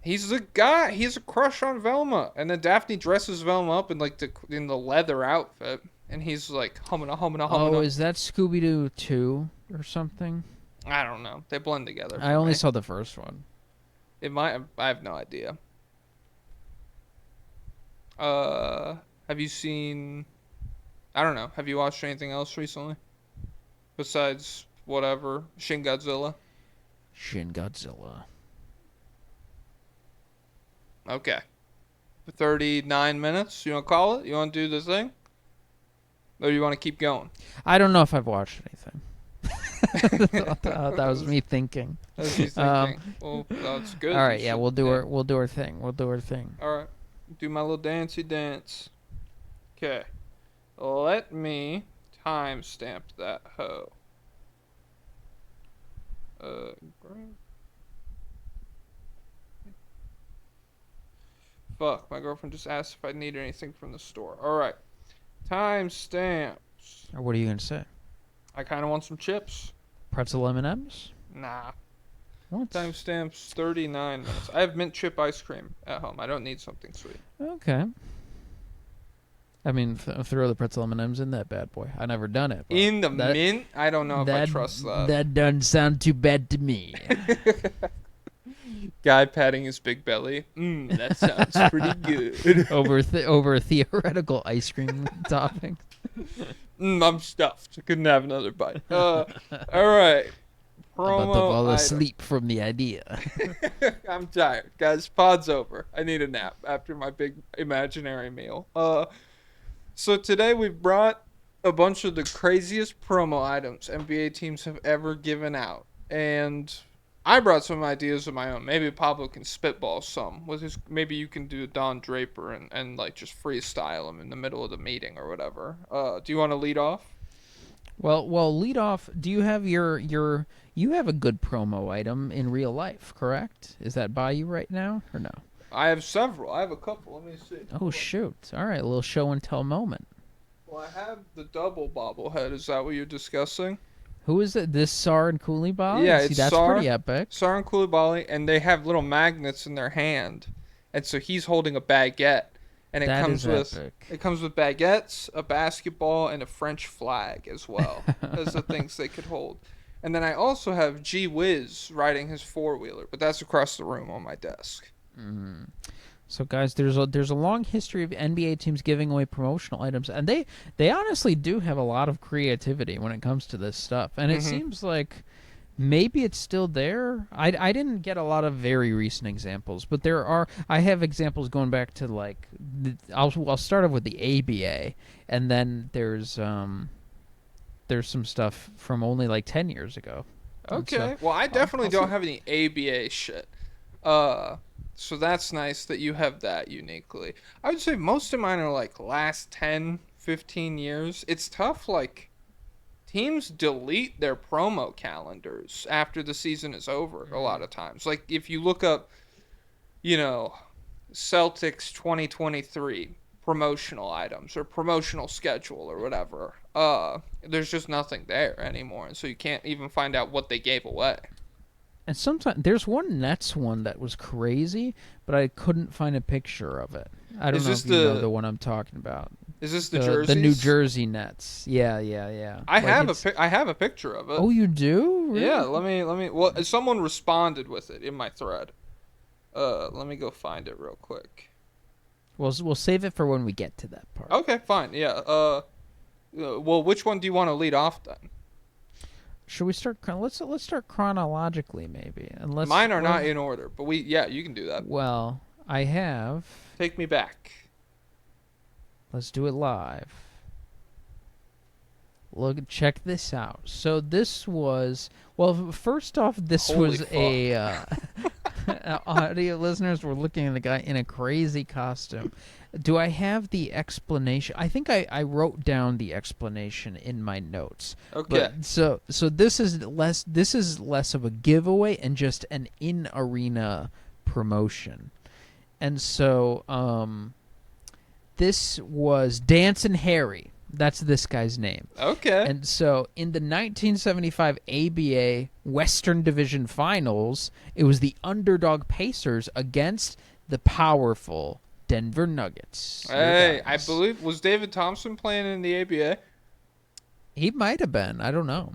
Speaker 3: He's the guy. He has a crush on Velma, and then Daphne dresses Velma up in like in the leather outfit, and he's like humming.
Speaker 2: Oh, is that Scooby-Doo 2 or something?
Speaker 3: I don't know. They blend together.
Speaker 2: I only saw the first one.
Speaker 3: It might. I have no idea. Have you seen? I don't know. Have you watched anything else recently? Besides whatever Shin Godzilla.
Speaker 2: Shin Godzilla.
Speaker 3: Okay. 39 minutes. You want to call it? You want to do the thing? Or you want to keep going?
Speaker 2: I don't know if I've watched anything. that was me thinking.
Speaker 3: That was you thinking. Well, that's good.
Speaker 2: All right, yeah, we'll do our thing. We'll do our thing.
Speaker 3: All right. Do my little dancey dance. Okay. Let me timestamp that hoe. Fuck, my girlfriend just asked if I need anything from the store. Alright. Timestamps.
Speaker 2: Or what are you going to say?
Speaker 3: I kind of want some chips.
Speaker 2: Pretzel M&Ms?
Speaker 3: Nah.
Speaker 2: What?
Speaker 3: Timestamps 39 minutes. I have mint chip ice cream at home. I don't need something sweet.
Speaker 2: Okay. I mean, throw the pretzel M&Ms in that bad boy. I never done it.
Speaker 3: In the mint? I don't know if I trust that.
Speaker 2: That doesn't sound too bad to me.
Speaker 3: Guy patting his big belly. That sounds pretty good.
Speaker 2: over theoretical ice cream topping.
Speaker 3: I'm stuffed. I couldn't have another bite. All right.
Speaker 2: Promo about to fall
Speaker 3: item.
Speaker 2: asleep from the idea.
Speaker 3: I'm tired, guys. Pod's over. I need a nap after my big imaginary meal. So today we brought a bunch of the craziest promo items NBA teams have ever given out, and I brought some ideas of my own. Maybe Pablo can spitball some with his. Maybe you can do Don Draper and like just freestyle him in the middle of the meeting or whatever. Do you want to lead off?
Speaker 2: Well, lead off. Do you have you have a good promo item in real life, correct? Is that by you right now or no?
Speaker 3: I have several. I have a couple. Let me see.
Speaker 2: Oh, shoot. All right, a little show and tell moment.
Speaker 3: Well, I have the double bobblehead. Is that what you're discussing?
Speaker 2: Who is it? This Sar and Koulibaly?
Speaker 3: Yeah,
Speaker 2: See,
Speaker 3: it's
Speaker 2: that's
Speaker 3: Sar,
Speaker 2: pretty epic.
Speaker 3: Sar and Koulibaly, and they have little magnets in their hand, and so he's holding a baguette, and it comes with baguettes, a basketball, and a French flag as well as the things they could hold. And then I also have G Wiz riding his four-wheeler, but that's across the room on my desk.
Speaker 2: Mm-hmm. So, guys, there's a long history of NBA teams giving away promotional items, and they honestly do have a lot of creativity when it comes to this stuff. And it seems like maybe it's still there. I didn't get a lot of very recent examples, but I have examples going back to like I'll start off with the ABA, and then there's some stuff from only like 10 years ago.
Speaker 3: Okay. Well, I definitely don't have any ABA shit. So that's nice that you have that uniquely. I would say most of mine are like last 10, 15 years. It's tough, like, teams delete their promo calendars after the season is over a lot of times. Like, if you look up, Celtics 2023 promotional items or promotional schedule or whatever, there's just nothing there anymore. And so you can't even find out what they gave away.
Speaker 2: And sometimes there's one Nets one that was crazy, but I couldn't find a picture of it. I don't know if you know the one I'm talking about.
Speaker 3: Is this the jerseys?
Speaker 2: The New Jersey Nets. Yeah.
Speaker 3: I have a picture of it.
Speaker 2: Oh, you do? Really?
Speaker 3: Yeah. Let me. Well, someone responded with it in my thread. Let me go find it real quick.
Speaker 2: We'll save it for when we get to that part.
Speaker 3: Okay, fine. Yeah. Well, which one do you want to lead off then?
Speaker 2: Should we start? Let's start chronologically, maybe. Unless
Speaker 3: mine are not in order, but you can do that.
Speaker 2: Well, I have.
Speaker 3: Take me back.
Speaker 2: Let's do it live. Look, check this out. So this was first off, this
Speaker 3: Holy
Speaker 2: was
Speaker 3: fuck.
Speaker 2: Audio listeners were looking at a guy in a crazy costume. Do I have the explanation? I think I wrote down the explanation in my notes.
Speaker 3: Okay.
Speaker 2: But, so this is less of a giveaway and just an in-arena promotion. And so this was Dancin' Harry. That's this guy's name.
Speaker 3: Okay.
Speaker 2: And so in the 1975 ABA Western Division Finals, it was the underdog Pacers against the powerful Denver Nuggets.
Speaker 3: Hey, I believe, was David Thompson playing in the ABA?
Speaker 2: He might have been. I don't know.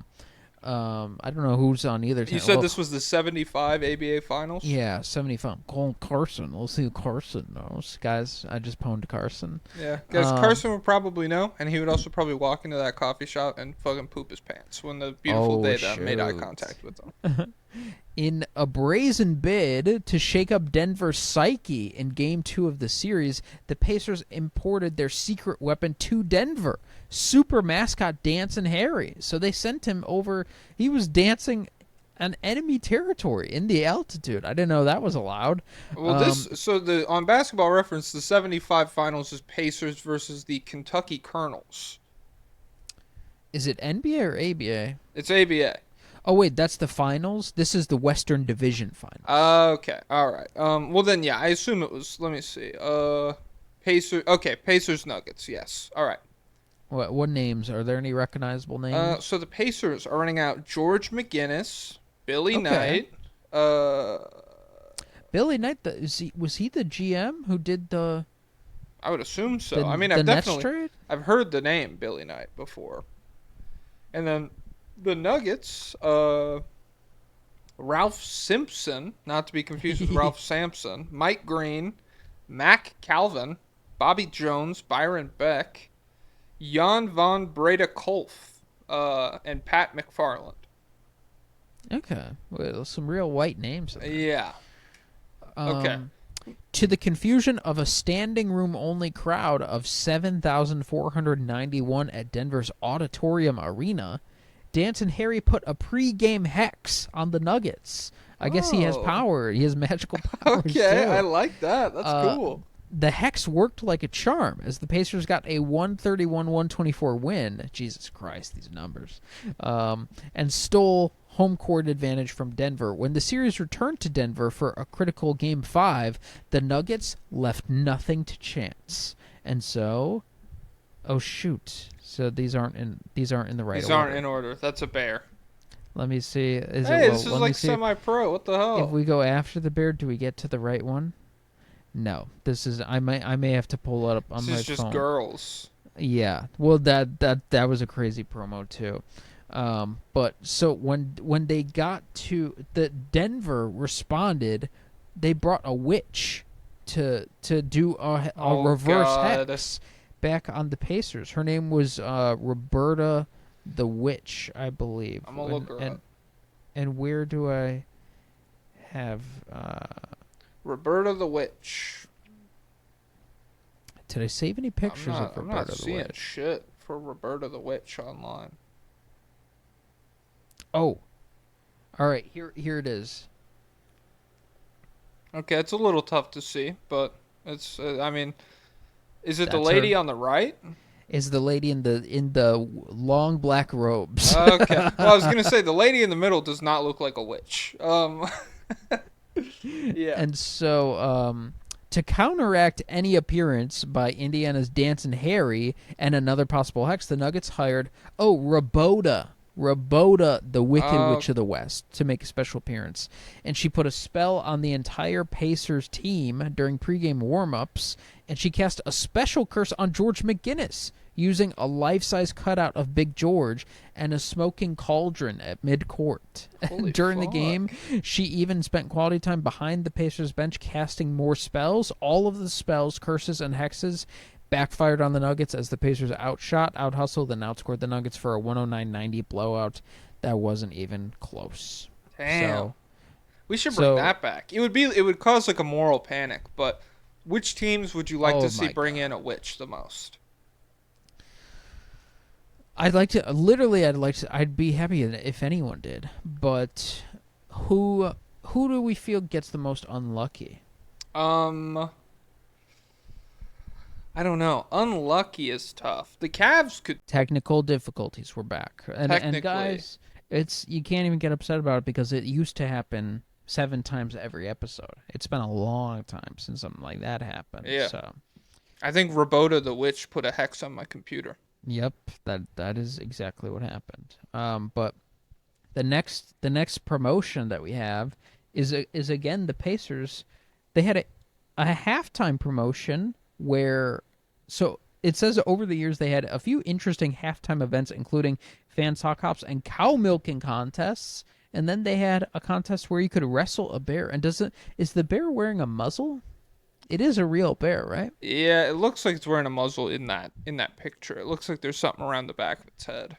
Speaker 2: I don't know who's on either team.
Speaker 3: You said this was the 75 ABA Finals?
Speaker 2: Yeah, 75. Call Carson. We'll see who Carson knows. Guys, I just pwned Carson.
Speaker 3: Yeah, because Carson would probably know, and he would also probably walk into that coffee shop and fucking poop his pants when the beautiful Data made eye contact with him.
Speaker 2: In a brazen bid to shake up Denver's psyche in Game 2 of the series, the Pacers imported their secret weapon to Denver, super mascot Dancin' Harry. So they sent him over. He was dancing on enemy territory in the altitude. I didn't know that was allowed.
Speaker 3: Well, on Basketball Reference, the 75 Finals is Pacers versus the Kentucky Colonels.
Speaker 2: Is it NBA or ABA?
Speaker 3: It's ABA.
Speaker 2: Oh, wait, that's the finals? This is the Western Division Finals.
Speaker 3: Okay, all right. Well, then, yeah, I assume it was, let me see. Pacers Nuggets, yes. All right.
Speaker 2: What names? Are there any recognizable names?
Speaker 3: So the Pacers are running out George McGinnis, Billy Knight.
Speaker 2: Billy Knight, was he the GM who did the...
Speaker 3: I would assume so.
Speaker 2: I mean,
Speaker 3: I've heard the name Billy Knight before. And then the Nuggets, Ralph Simpson, not to be confused with Ralph Sampson, Mike Green, Mac Calvin, Bobby Jones, Byron Beck, Jan von Breda Kolf, and Pat McFarland.
Speaker 2: Okay, well, some real white names.
Speaker 3: Yeah. Okay.
Speaker 2: To the confusion of a standing room only crowd of 7,491 at Denver's Auditorium Arena, Danton Harry put a pre-game hex on the Nuggets. I guess he has power. He has magical powers.
Speaker 3: Okay,
Speaker 2: too.
Speaker 3: I like that. That's cool.
Speaker 2: The hex worked like a charm as the Pacers got a 131-124 win. Jesus Christ, these numbers. And stole home court advantage from Denver. When the series returned to Denver for a critical Game 5, the Nuggets left nothing to chance. And so, oh shoot. So these aren't in the right order.
Speaker 3: These aren't in order. That's a bear.
Speaker 2: Let me see.
Speaker 3: This is like semi-pro. What the hell?
Speaker 2: If we go after the bear, do we get to the right one? No. This is I may have to pull it up on my phone.
Speaker 3: This is just girls.
Speaker 2: Yeah. Well, that was a crazy promo too. But so when they got to the Denver responded, they brought a witch to do a reverse hex back on the Pacers. Her name was Roberta the Witch, I believe.
Speaker 3: I'm gonna look her up.
Speaker 2: And where do I have
Speaker 3: Roberta the Witch?
Speaker 2: Did I save any pictures of Roberta the Witch?
Speaker 3: I'm not seeing shit for Roberta the Witch online.
Speaker 2: Oh, all right. Here it is.
Speaker 3: Okay, it's a little tough to see, but it's. I mean, is it
Speaker 2: That's
Speaker 3: the lady
Speaker 2: her.
Speaker 3: on the right?
Speaker 2: Is the lady in the long black robes?
Speaker 3: Okay. Well, I was gonna say the lady in the middle does not look like a witch. Yeah.
Speaker 2: And so, to counteract any appearance by Indiana's Danton Harry and another possible hex, the Nuggets hired Roberta, the Wicked Witch of the West, to make a special appearance. And she put a spell on the entire Pacers team during pregame warm-ups, and she cast a special curse on George McGinnis, using a life-size cutout of Big George and a smoking cauldron at mid-court. During the game, she even spent quality time behind the Pacers bench casting more spells. All of the spells, curses, and hexes backfired on the Nuggets as the Pacers outshot, out-hustled, and outscored the Nuggets for a 109-90 blowout that wasn't even close.
Speaker 3: Damn. We should bring that back. It would cause like a moral panic, but which teams would you like to see bring in a witch the most?
Speaker 2: I'd be happy if anyone did, but who do we feel gets the most unlucky?
Speaker 3: I don't know. Unlucky is tough. The Cavs could.
Speaker 2: Technical difficulties were back, and guys, you can't even get upset about it because it used to happen 7 times every episode. It's been a long time since something like that happened.
Speaker 3: Yeah.
Speaker 2: So.
Speaker 3: I think Roberta the Witch put a hex on my computer.
Speaker 2: Yep, that is exactly what happened. But the next promotion that we have is again the Pacers. They had a halftime promotion where, so it says over the years they had a few interesting halftime events, including fan sock hops and cow milking contests, and then they had a contest where you could wrestle a bear. And is the bear wearing a muzzle? It is a real bear, right?
Speaker 3: Yeah, it looks like it's wearing a muzzle in that picture. It looks like there's something around the back of its head.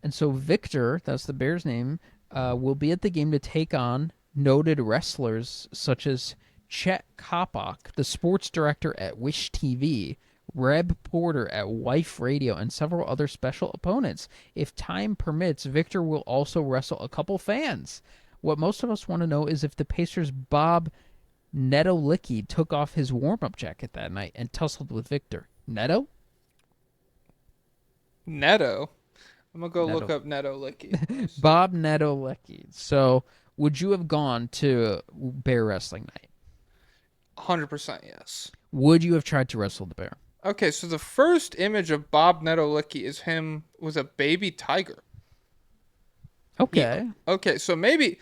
Speaker 3: And
Speaker 2: so Victor, that's the bear's name, will be at the game to take on noted wrestlers such as Chet Kopak, the sports director at Wish TV, Reb Porter at Wife Radio, and several other special opponents. If time permits, Victor will also wrestle a couple fans. What most of us want to know is if the Pacers' Bob Neto Licky took off his warm-up jacket that night and tussled with Victor. Neto?
Speaker 3: Neto? I'm going to go look up Neto Licky.
Speaker 2: Bob Neto Licky. So, would you have gone to bear wrestling night?
Speaker 3: 100% yes.
Speaker 2: Would you have tried to wrestle the bear?
Speaker 3: Okay, so the first image of Bob Neto Licky is him with a baby tiger.
Speaker 2: Okay.
Speaker 3: Okay, so maybe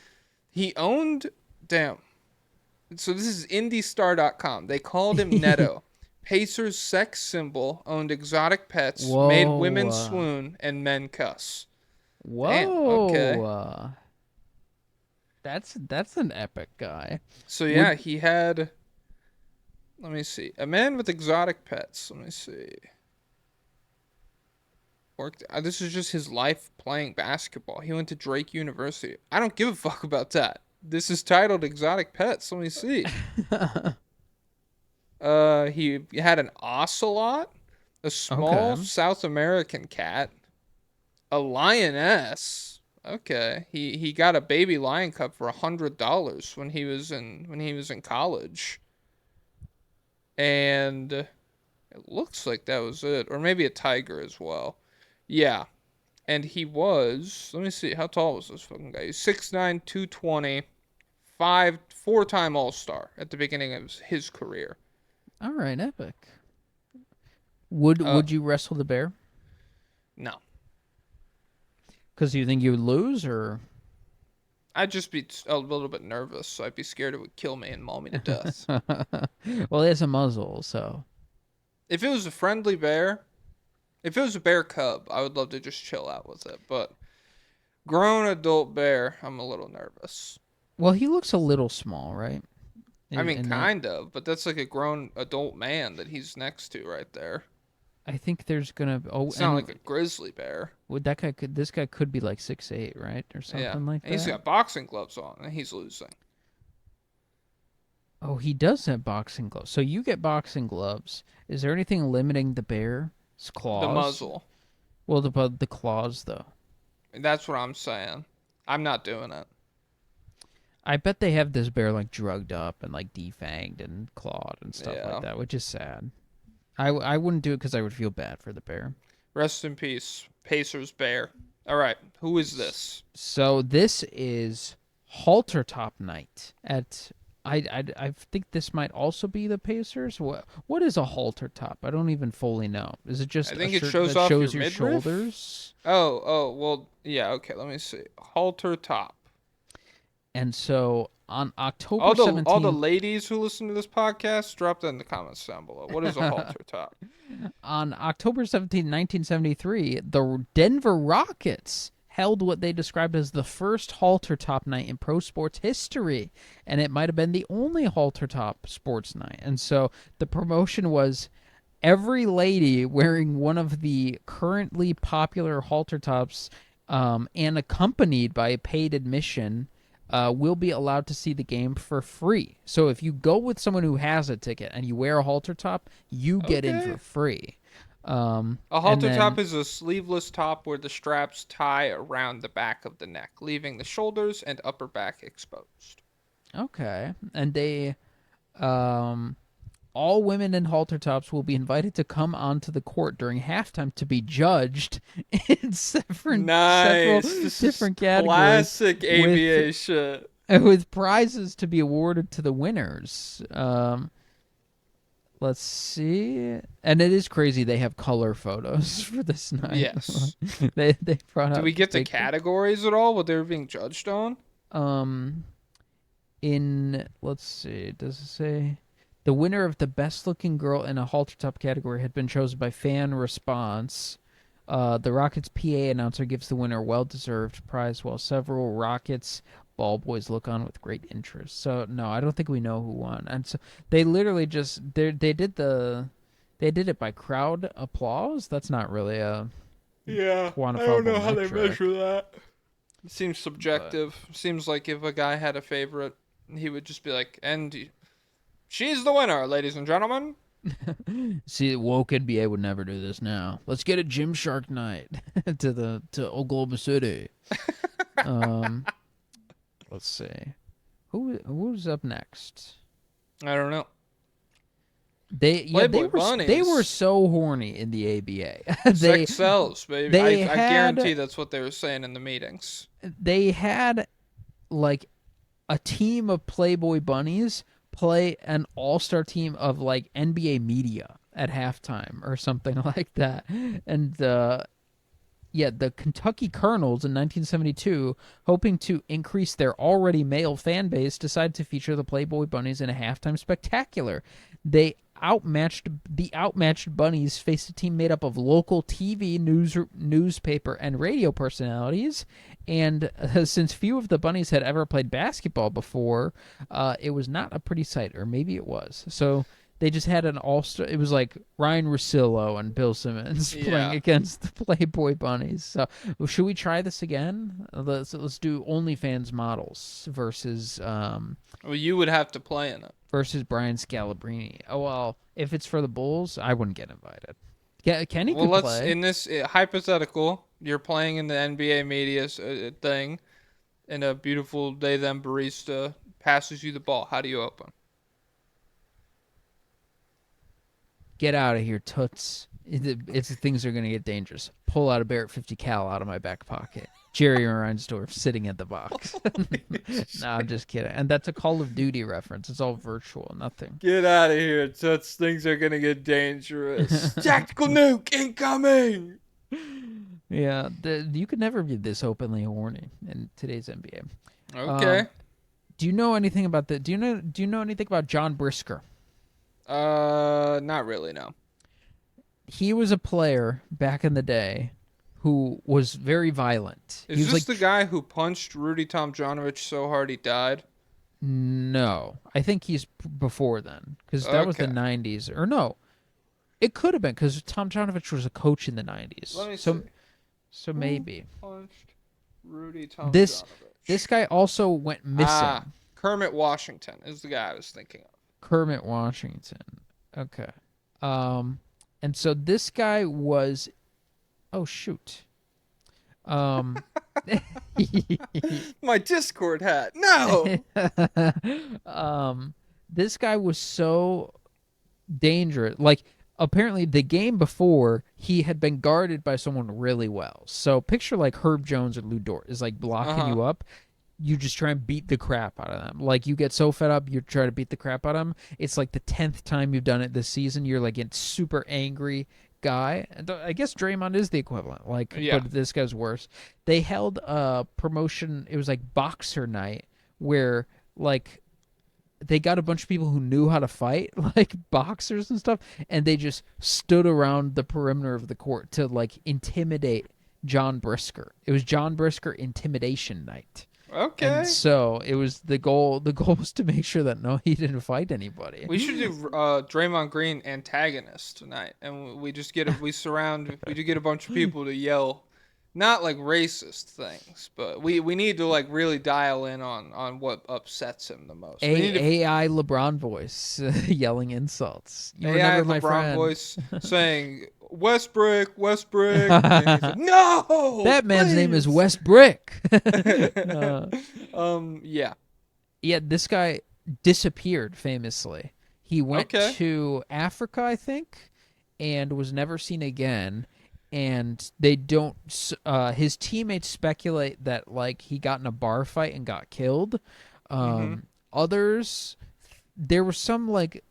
Speaker 3: he owned... Damn. So this is IndyStar.com. They called him Neto Pacers sex symbol, owned exotic pets, made women
Speaker 2: Whoa.
Speaker 3: swoon, and men cuss. Damn, okay.
Speaker 2: Whoa. That's an epic guy.
Speaker 3: So yeah,
Speaker 2: Would
Speaker 3: he had, let me see, a man with exotic pets. Let me see. This is just his life playing basketball. He went to Drake University. I don't give a fuck about that. This is titled Exotic Pets. Let me see. He had an ocelot, a small
Speaker 2: Okay.
Speaker 3: South American cat, a lioness. Okay, he got a baby lion cub for $100 when he was in college, and it looks like that was it, or maybe a tiger as well. Yeah, and he was. Let me see. How tall was this fucking guy? He's 6'9", 220, four-time All-Star at the beginning of his career.
Speaker 2: All right, epic. Would you wrestle the bear?
Speaker 3: No.
Speaker 2: Because you think you would lose, or
Speaker 3: I'd just be a little bit nervous, so I'd be scared it would kill me and maul me to death.
Speaker 2: well, it has a muzzle, so
Speaker 3: If it was a friendly bear, if it was a bear cub, I would love to just chill out with it. But grown adult bear, I'm a little nervous.
Speaker 2: well, he looks a little small, right?
Speaker 3: I mean, kind of, but that's like a grown adult man that he's next to right there.
Speaker 2: I think there's gonna. Oh,
Speaker 3: It's not like a grizzly bear.
Speaker 2: Would that guy could? This guy could be like 6'8", right, or something like that.
Speaker 3: And he's got boxing gloves on, and he's losing.
Speaker 2: Oh, he does have boxing gloves. So you get boxing gloves. Is there anything limiting the bear's claws?
Speaker 3: The muzzle.
Speaker 2: Well, the claws though.
Speaker 3: That's what I'm saying. I'm not doing it.
Speaker 2: I bet they have this bear like drugged up and like defanged and clawed and stuff
Speaker 3: Yeah.
Speaker 2: like that, which is sad. I wouldn't do it because I would feel bad for the bear.
Speaker 3: Rest in peace, Pacers bear. All right, who is this?
Speaker 2: So this is Halter Top Night at. I think this might also be the Pacers. What is a halter top? I don't even fully know. Is it just
Speaker 3: I think
Speaker 2: a
Speaker 3: it
Speaker 2: shirt
Speaker 3: shows
Speaker 2: that
Speaker 3: off
Speaker 2: shows
Speaker 3: your
Speaker 2: your
Speaker 3: midriff?
Speaker 2: shoulders?
Speaker 3: Well, yeah, okay, let me see. Halter top.
Speaker 2: And so on October
Speaker 3: All
Speaker 2: 17th,
Speaker 3: the ladies who listen to this podcast, drop that in the comments down below. What is a halter top?
Speaker 2: on October 17th, 1973, the Denver Rockets held what they described as the first halter top night in pro sports history, and it might have been the only halter top sports night. And so the promotion was every lady wearing one of the currently popular halter tops and accompanied by a paid admission will be allowed to see the game for free. So if you go with someone who has a ticket and you wear a halter top, you get in for free.
Speaker 3: A halter top is a sleeveless top where the straps tie around the back of the neck, leaving the shoulders and upper back exposed.
Speaker 2: Okay. And they all women in halter tops will be invited to come onto the court during halftime to be judged in several different categories.
Speaker 3: Classic aviation.
Speaker 2: With prizes to be awarded to the winners. Let's see. And it is crazy they have color photos for this night.
Speaker 3: Yes.
Speaker 2: they brought out.
Speaker 3: Do we get the categories at all? What they were being judged on?
Speaker 2: Let's see. Does it say the winner of the best looking girl in a halter top category had been chosen by fan response? The Rockets PA announcer gives the winner a well-deserved prize, while several Rockets ball boys look on with great interest. So no, I don't think we know who won. And so they literally just they did it by crowd applause. That's not really a quantifiable
Speaker 3: I don't know how
Speaker 2: metric.
Speaker 3: they measure that. It seems subjective. Seems like if a guy had a favorite, he would just be like, and she's the winner, ladies and gentlemen.
Speaker 2: See, woke NBA would never do this now. Let's get a Gymshark night to Oklahoma City. Let's see. Who's up next?
Speaker 3: I don't know.
Speaker 2: They were so horny in the ABA.
Speaker 3: Sex sells, baby. I guarantee that's what they were saying in the meetings.
Speaker 2: They had like a team of Playboy bunnies play an all-star team of like NBA media at halftime or something like that. And the Kentucky Colonels in 1972, hoping to increase their already male fan base, decided to feature the Playboy bunnies in a halftime spectacular. They outmatched Bunnies faced a team made up of local TV, newspaper, and radio personalities. And since few of the Bunnies had ever played basketball before, it was not a pretty sight, or maybe it was. So they just had an all-star. It was like Ryan Russillo and Bill Simmons playing against the Playboy Bunnies. So should we try this again? Let's do OnlyFans models versus.
Speaker 3: Well, you would have to play in it.
Speaker 2: Versus Brian Scalabrine. Oh well, if it's for the Bulls, I wouldn't get invited. Kenny could play.
Speaker 3: In this hypothetical, you're playing in the NBA media thing, and a beautiful day then barista passes you the ball. How do you open?
Speaker 2: Get out of here, toots. Things are going to get dangerous. Pull out a Barrett 50 cal out of my back pocket. Jerry Reinsdorf sitting at the box. No, I'm just kidding. And that's a Call of Duty reference. It's all virtual, nothing.
Speaker 3: Get out of here, toots. Things are going to get dangerous. Tactical nuke incoming!
Speaker 2: Yeah, you could never be this openly horny in today's NBA.
Speaker 3: Okay.
Speaker 2: Do you know anything about Do you know anything about John Brisker?
Speaker 3: Not really, no.
Speaker 2: He was a player back in the day who was very violent.
Speaker 3: Is this the guy who punched Rudy Tomjanovich so hard he died?
Speaker 2: No. I think he's before then, because that was the 90s. Or no. It could have been, because Tomjanovich was a coach in the 90s.
Speaker 3: Let me see.
Speaker 2: So maybe.
Speaker 3: Who punched Rudy Tomjanovich?
Speaker 2: This guy also went missing.
Speaker 3: Kermit Washington is the guy I was thinking of.
Speaker 2: Kermit Washington. Okay. And so this guy was... Oh, shoot.
Speaker 3: My Discord hat. No!
Speaker 2: This guy was so dangerous. Like, apparently the game before, he had been guarded by someone really well. So picture like Herb Jones or Lou Dort is like blocking you up. You just try and beat the crap out of them. Like, you get so fed up, you try to beat the crap out of them. It's like the 10th time you've done it this season. You're like a super angry guy. And I guess Draymond is the equivalent. Like, but this guy's worse. They held a promotion. It was like boxer night where like they got a bunch of people who knew how to fight, like boxers and stuff, and they just stood around the perimeter of the court to like intimidate John Brisker. It was John Brisker intimidation night.
Speaker 3: Okay.
Speaker 2: And so it was the goal. The goal was to make sure that he didn't fight anybody.
Speaker 3: We should do Draymond Green antagonist tonight, and we just get we get a bunch of people to yell, not like racist things, but we need to like really dial in on what upsets him the most.
Speaker 2: AI LeBron voice yelling insults.
Speaker 3: AI LeBron voice saying Westbrook. Like, no,
Speaker 2: that man's name is Westbrick. Yeah. This guy disappeared famously. He went to Africa, I think, and was never seen again. And they don't. His teammates speculate that like he got in a bar fight and got killed. Others, there was some like.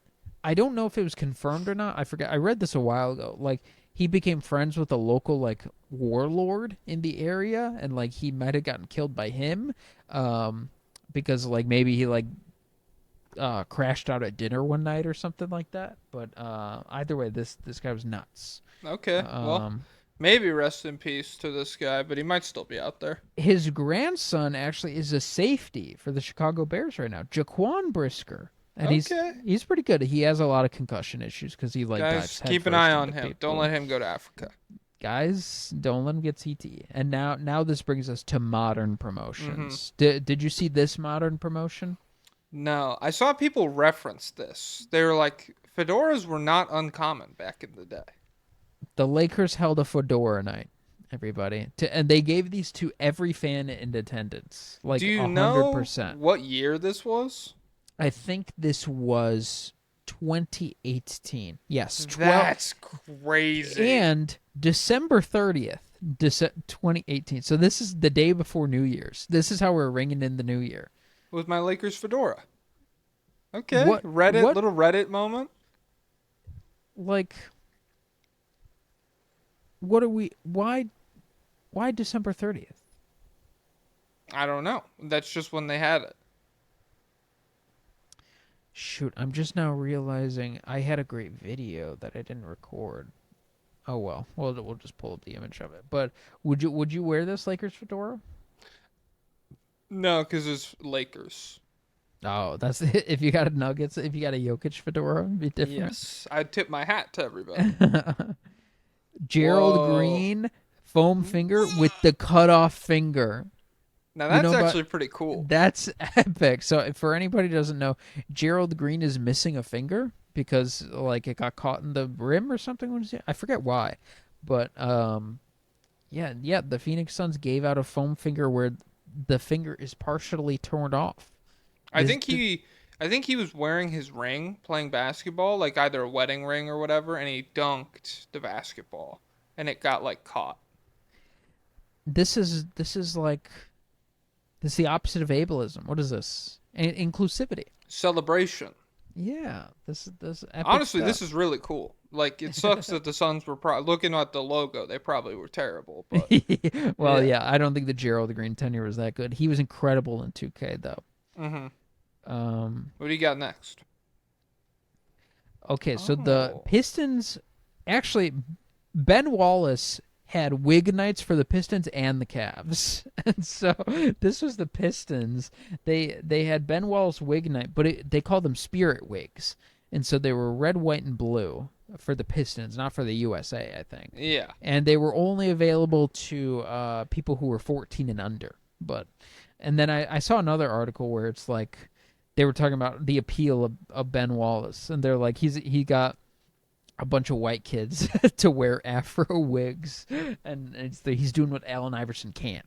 Speaker 2: I don't know if it was confirmed or not. I forget. I read this a while ago. Like, he became friends with a local, like, warlord in the area, and, like, he might have gotten killed by him because, like, maybe he, like, crashed out at dinner one night or something like that. But either way, this guy was nuts.
Speaker 3: Okay, well, maybe rest in peace to this guy, but he might still be out there.
Speaker 2: His grandson actually is a safety for the Chicago Bears right now, Jaquan Brisker. And he's pretty good. He has a lot of concussion issues because he like
Speaker 3: guys, keep an eye on him. People. Don't let him go to Africa.
Speaker 2: Guys, don't let him get CTE. And now this brings us to modern promotions. Did you see this modern promotion?
Speaker 3: No, I saw people reference this. They were like, fedoras were not uncommon back in the day.
Speaker 2: The Lakers held a fedora night, everybody, and they gave these to every fan in attendance. Like,
Speaker 3: do you
Speaker 2: 100%.
Speaker 3: know what year this was?
Speaker 2: I think this was 2018. Yes.
Speaker 3: That's crazy.
Speaker 2: And December 30th, 2018. So this is the day before New Year's. This is how we're ringing in the new year.
Speaker 3: With my Lakers fedora. Okay. Little Reddit moment.
Speaker 2: Like, what are we... Why December 30th?
Speaker 3: I don't know. That's just when they had it.
Speaker 2: Shoot, I'm just now realizing I had a great video that I didn't record. Oh well, we'll just pull up the image of it. But would you wear this Lakers fedora?
Speaker 3: No, because it's Lakers.
Speaker 2: Oh, that's if you got a Nuggets, if you got a Jokic fedora, it'd be different.
Speaker 3: Yes, I'd tip my hat to everybody.
Speaker 2: Gerald
Speaker 3: Whoa.
Speaker 2: Green foam finger with the cut off finger.
Speaker 3: Now that's actually pretty cool.
Speaker 2: That's epic. So for anybody who doesn't know, Gerald Green is missing a finger because like it got caught in the rim or something. I forget why, but yeah. The Phoenix Suns gave out a foam finger where the finger is partially torn off.
Speaker 3: I think he was wearing his ring playing basketball, like either a wedding ring or whatever, and he dunked the basketball, and it got like caught.
Speaker 2: This is like this is the opposite of ableism. What is this? Inclusivity.
Speaker 3: Celebration.
Speaker 2: Yeah, this epic
Speaker 3: honestly
Speaker 2: stuff.
Speaker 3: This is really cool. Like it sucks that the Suns were looking at the logo, they probably were terrible. But
Speaker 2: well, yeah, I don't think the Gerald Green tenure was that good. He was incredible in 2K though.
Speaker 3: Mm-hmm. What do you got next?
Speaker 2: Okay, so the Pistons, actually, Ben Wallace had wig nights for the Pistons and the Cavs, and so this was the Pistons. They had Ben Wallace wig night, but they called them Spirit wigs, and so they were red, white, and blue for the Pistons, not for the USA, I think.
Speaker 3: Yeah,
Speaker 2: and they were only available to people who were 14 and under. And then I saw another article where it's like they were talking about the appeal of Ben Wallace, and they're like he got a bunch of white kids to wear afro wigs, and he's doing what Allen Iverson can't.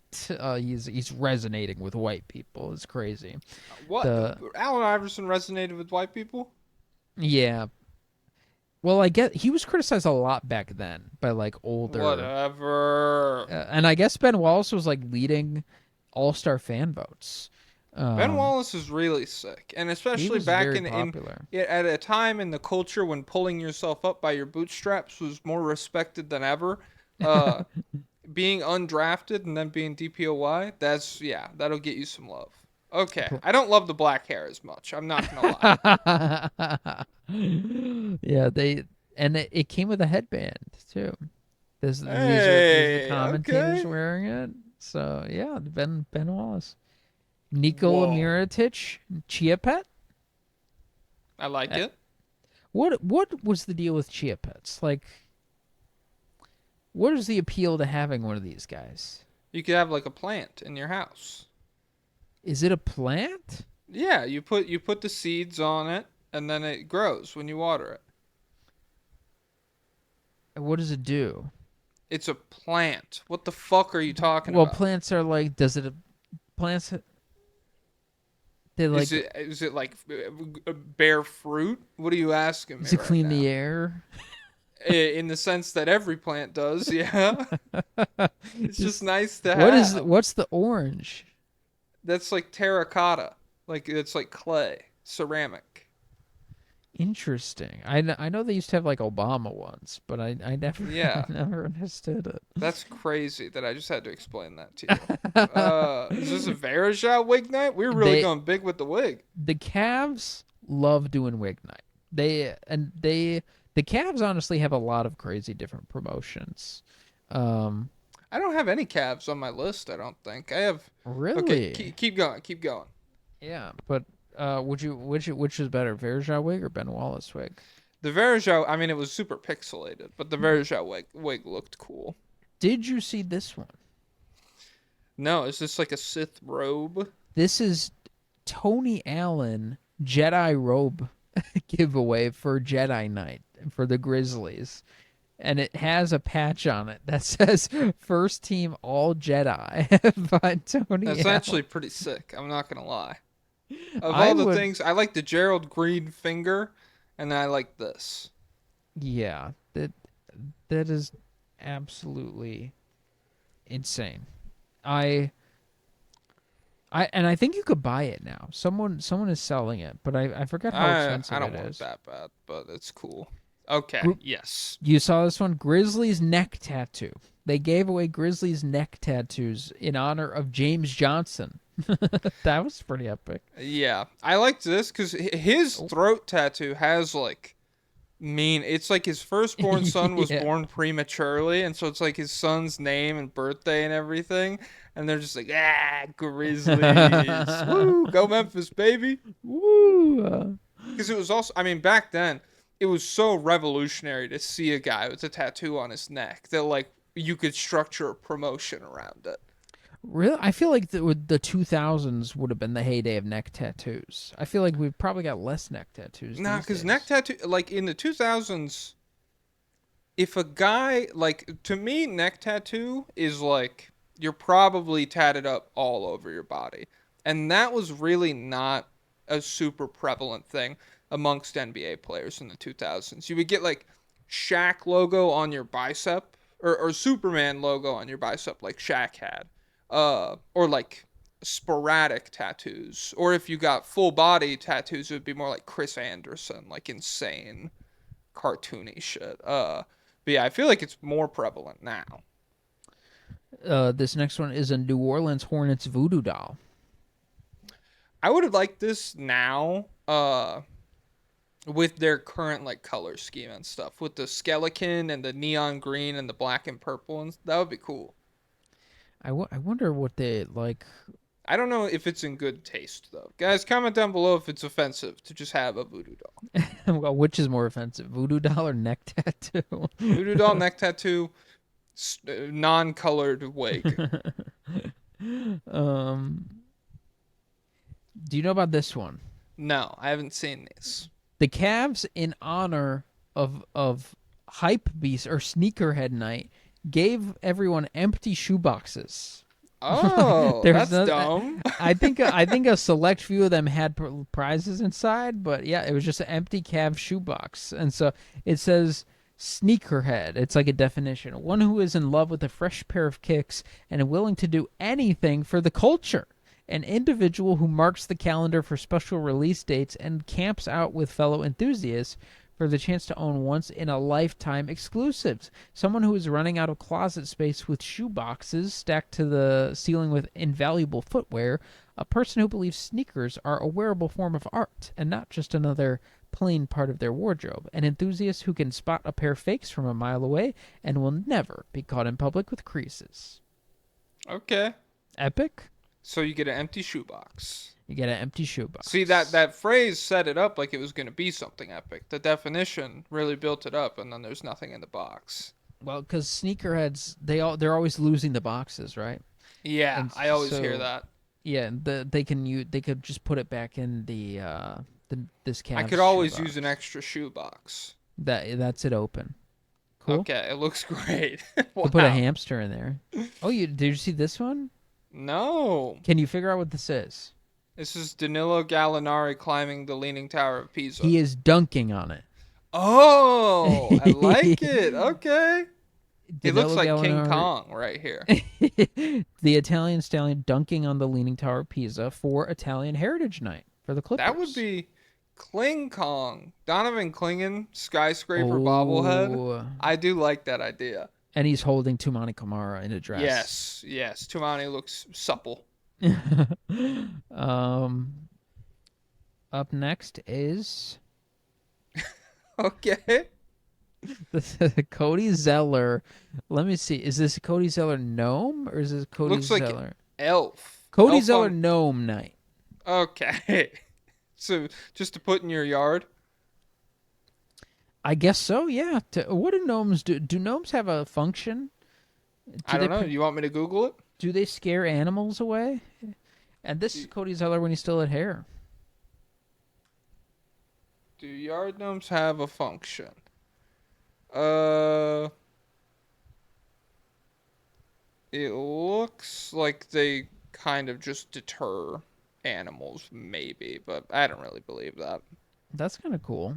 Speaker 2: He's resonating with white people. It's crazy.
Speaker 3: What? Allen Iverson resonated with white people?
Speaker 2: Yeah. Well, I get he was criticized a lot back then by like older.
Speaker 3: Whatever.
Speaker 2: And I guess Ben Wallace was like leading all-star fan votes.
Speaker 3: Ben Wallace is really sick, and especially back at a time in the culture when pulling yourself up by your bootstraps was more respected than ever. Being undrafted and then being DPOY, that'll get you some love. Okay, I don't love the black hair as much. I'm not gonna lie.
Speaker 2: Yeah, it came with a headband too. These are the commentators wearing it. So yeah, Ben Wallace. Nikola Mirotic, Chia Pet.
Speaker 3: I like it.
Speaker 2: What was the deal with Chia Pets? Like, what is the appeal to having one of these guys?
Speaker 3: You could have like a plant in your house.
Speaker 2: Is it a plant?
Speaker 3: Yeah, you put the seeds on it, and then it grows when you water it.
Speaker 2: And what does it do?
Speaker 3: It's a plant. What the fuck are you talking about?
Speaker 2: Well, plants are like. Plants? They like.
Speaker 3: Is it like bear fruit? What are you asking me?
Speaker 2: Does it clean the air?
Speaker 3: In the sense that every plant does, yeah. It's just nice to have.
Speaker 2: What's the orange?
Speaker 3: That's like terracotta. Like it's like clay, ceramic.
Speaker 2: Interesting. I know they used to have like Obama ones, but I never never understood it.
Speaker 3: That's crazy that I just had to explain that to you. Is this a Verajao wig night? We're really going big with the wig.
Speaker 2: The Cavs love doing wig night. The Cavs honestly have a lot of crazy different promotions.
Speaker 3: I don't have any Cavs on my list, I don't think. I have.
Speaker 2: Really?
Speaker 3: Okay, keep going.
Speaker 2: Yeah, but which is better, Verajao wig or Ben Wallace wig?
Speaker 3: The Verajao, I mean, it was super pixelated, but the Verajao wig looked cool.
Speaker 2: Did you see this one?
Speaker 3: No, is this like a Sith robe?
Speaker 2: This is Tony Allen Jedi robe giveaway for Jedi Night for the Grizzlies. And it has a patch on it that says First Team All Jedi by Tony
Speaker 3: That's
Speaker 2: Allen.
Speaker 3: Actually pretty sick, I'm not going to lie. Of all the things, I like the Gerald Green finger, and I like this.
Speaker 2: Yeah, that is absolutely insane. I think you could buy it now. Someone is selling it, but I forgot how expensive it is.
Speaker 3: I don't want it that bad, but it's cool. Okay, yes.
Speaker 2: You saw this one? Grizzlies neck tattoo. They gave away Grizzlies neck tattoos in honor of James Johnson. That was pretty epic.
Speaker 3: Yeah, I liked this because his throat tattoo has like it's like his firstborn son was
Speaker 2: Yeah.
Speaker 3: born prematurely, and so it's like his son's name and birthday and everything, and they're just like, Grizzlies, woo, go Memphis, baby.
Speaker 2: Woo.
Speaker 3: Because it was also, I mean, back then it was so revolutionary to see a guy with a tattoo on his neck that like you could structure a promotion around it.
Speaker 2: Really? I feel like the 2000s would have been the heyday of neck tattoos. I feel like we've probably got less neck tattoos.
Speaker 3: Nah,
Speaker 2: these
Speaker 3: because
Speaker 2: days.
Speaker 3: neck tattoo, like in the 2000s, if a guy, like, to me, neck tattoo is like you're probably tatted up all over your body. And that was really not a super prevalent thing amongst NBA players in the 2000s. You would get like Shaq logo on your bicep or Superman logo on your bicep, like Shaq had, or like sporadic tattoos. Or if you got full body tattoos, it would be more like Chris Anderson, like insane cartoony shit. But yeah, I feel like it's more prevalent now.
Speaker 2: This next one is a New Orleans Hornets voodoo doll.
Speaker 3: I would have liked this now, with their current like color scheme and stuff, with the skeleton and the neon green and the black and purple, and that would be cool.
Speaker 2: I wonder what they like.
Speaker 3: I don't know if it's in good taste though. Guys, comment down below if it's offensive to just have a voodoo doll.
Speaker 2: Well, which is more offensive, voodoo doll or neck tattoo?
Speaker 3: Voodoo doll, neck tattoo, non-colored wig.
Speaker 2: Do you know about this one?
Speaker 3: No, I haven't seen these.
Speaker 2: The Cavs, in honor of hype beast or sneakerhead night, gave everyone empty shoeboxes.
Speaker 3: Oh, that's dumb.
Speaker 2: I think a select few of them had prizes inside, but yeah, it was just an empty Cavs shoebox, and so it says sneakerhead. It's like a definition: one who is in love with a fresh pair of kicks and willing to do anything for the culture. An individual who marks the calendar for special release dates and camps out with fellow enthusiasts for the chance to own once-in-a-lifetime exclusives. Someone who is running out of closet space with shoe boxes stacked to the ceiling with invaluable footwear. A person who believes sneakers are a wearable form of art and not just another plain part of their wardrobe. An enthusiast who can spot a pair of fakes from a mile away and will never be caught in public with creases.
Speaker 3: Okay.
Speaker 2: Epic?
Speaker 3: So you get an empty shoebox.
Speaker 2: You get an empty shoebox.
Speaker 3: See, that phrase set it up like it was going to be something epic. The definition really built it up, and then there's nothing in the box.
Speaker 2: Well, because sneakerheads, they're always losing the boxes, right?
Speaker 3: Yeah,
Speaker 2: And
Speaker 3: I always
Speaker 2: so-
Speaker 3: hear that.
Speaker 2: Yeah, they could just put it back in this Cavs
Speaker 3: I could always
Speaker 2: shoebox.
Speaker 3: use an extra shoebox.
Speaker 2: That's it open. Cool.
Speaker 3: Okay, it looks great. Wow.
Speaker 2: Could put a hamster in there. Oh, did you see this one?
Speaker 3: No.
Speaker 2: Can you figure out what this is?
Speaker 3: This is Danilo Gallinari climbing the Leaning Tower of Pisa.
Speaker 2: He is dunking on it.
Speaker 3: Oh, I like it. Okay. He
Speaker 2: Danilo
Speaker 3: looks like King
Speaker 2: Gallinari-
Speaker 3: Kong right here.
Speaker 2: The Italian stallion dunking on the Leaning Tower of Pisa for Italian Heritage Night for the Clippers.
Speaker 3: That would be Kling Kong. Donovan Klingen, skyscraper bobblehead. I do like that idea.
Speaker 2: And he's holding Tumani Kamara in a dress.
Speaker 3: Yes. Tumani looks supple.
Speaker 2: Up next is
Speaker 3: Okay.
Speaker 2: this Cody Zeller. Let me see. Is this Cody Zeller gnome or is this Cody
Speaker 3: Looks like
Speaker 2: Zeller?
Speaker 3: Elf.
Speaker 2: Cody
Speaker 3: Elf
Speaker 2: Zeller
Speaker 3: on-
Speaker 2: gnome night.
Speaker 3: Okay. So just to put in your yard?
Speaker 2: I guess so. Yeah. What do gnomes do? Do gnomes have a function?
Speaker 3: I don't know. You want me to Google it?
Speaker 2: Do they scare animals away? And this is Cody Zeller when he still had hair.
Speaker 3: Do yard gnomes have a function? It looks like they kind of just deter animals, maybe, but I don't really believe that.
Speaker 2: That's kind of cool.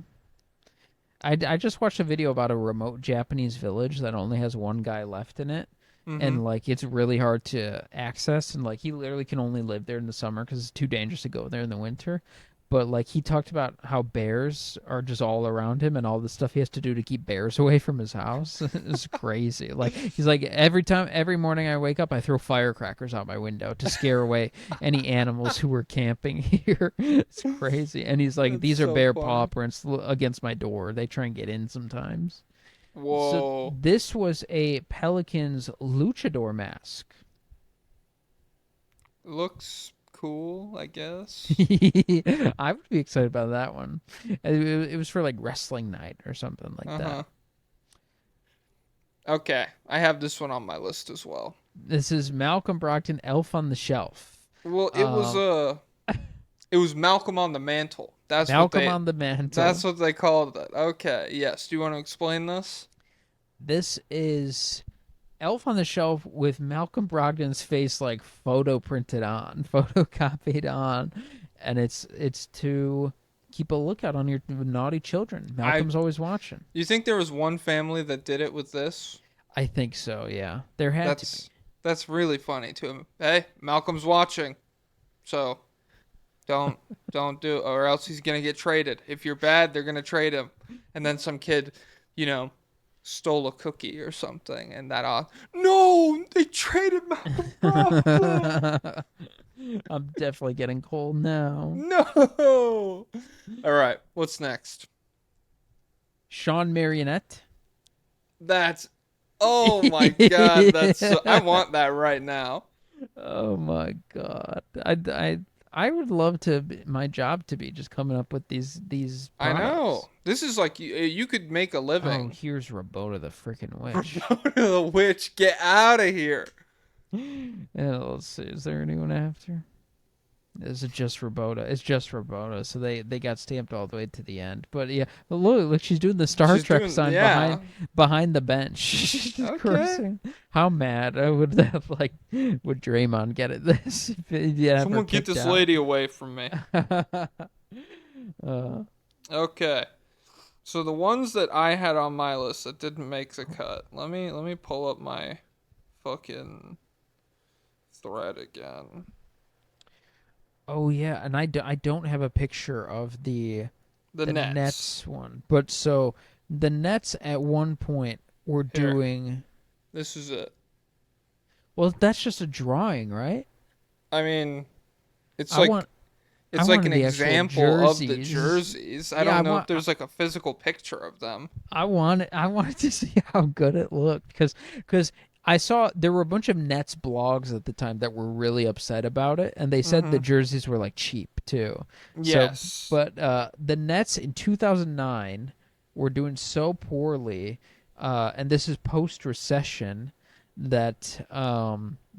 Speaker 2: I just watched a video about a remote Japanese village that only has one guy left in it.
Speaker 3: Mm-hmm.
Speaker 2: And like it's really hard to access, and like he literally can only live there in the summer because it's too dangerous to go there in the winter. but like he talked about how bears are just all around him and all the stuff he has to do to keep bears away from his house. It's crazy. Like he's like every morning I wake up I throw firecrackers out my window to scare away any animals who were camping here. It's crazy. And he's like,
Speaker 3: That's
Speaker 2: these are
Speaker 3: so
Speaker 2: bear
Speaker 3: funny.
Speaker 2: paw prints against my door. They try and get in sometimes.
Speaker 3: Whoa.
Speaker 2: So this was a Pelicans luchador mask.
Speaker 3: Looks cool, I guess.
Speaker 2: I would be excited about that one. It was for like wrestling night or something like that.
Speaker 3: Okay, I have this one on my list as well.
Speaker 2: This is Malcolm Brogdon, Elf on the Shelf.
Speaker 3: Well, it was Malcolm on the Mantle.
Speaker 2: Malcolm on the Mantle.
Speaker 3: That's what they called it. Okay, yes. Do you want to explain this?
Speaker 2: This is Elf on the Shelf with Malcolm Brogdon's face like photocopied on, and it's to keep a lookout on your naughty children. Malcolm's always watching.
Speaker 3: You think there was one family that did it with this?
Speaker 2: I think so, yeah. There had to be.
Speaker 3: That's really funny to him. Hey, Malcolm's watching. So don't do it, or else he's gonna get traded. If you're bad, they're gonna trade him. And then some kid, stole a cookie or something, and no, they traded Malcolm Brogdon.
Speaker 2: I'm definitely getting cold now.
Speaker 3: No. All right, what's next?
Speaker 2: Sean Marionette.
Speaker 3: Oh my God, I want that right now.
Speaker 2: Oh my God, I would love my job to be just coming up with these products.
Speaker 3: I know. This is like you could make a living.
Speaker 2: Oh, here's Roboto the freaking witch.
Speaker 3: Roboto the witch, get out of here.
Speaker 2: Yeah, let's see. Is there anyone after? Is it just Roboto? It's just Roboto. So they got stamped all the way to the end. But yeah, look, she's doing the Star Trek sign behind the bench. She's just cursing. How mad would Draymond get at this?
Speaker 3: Someone get this lady away from me. Okay. So the ones that I had on my list that didn't make the cut. Let me pull up my fucking thread again.
Speaker 2: Oh yeah, and I don't have a picture of the Nets one. But so the Nets at one point were doing.
Speaker 3: This is it.
Speaker 2: Well, that's just a drawing, right?
Speaker 3: I mean, it's like an example of the jerseys. I don't know if there's like a physical picture of them.
Speaker 2: I wanted to see how good it looked because I saw there were a bunch of Nets blogs at the time that were really upset about it, and they said the jerseys were like cheap too.
Speaker 3: Yes.
Speaker 2: So, but the Nets in 2009 were doing so poorly, and this is post-recession, that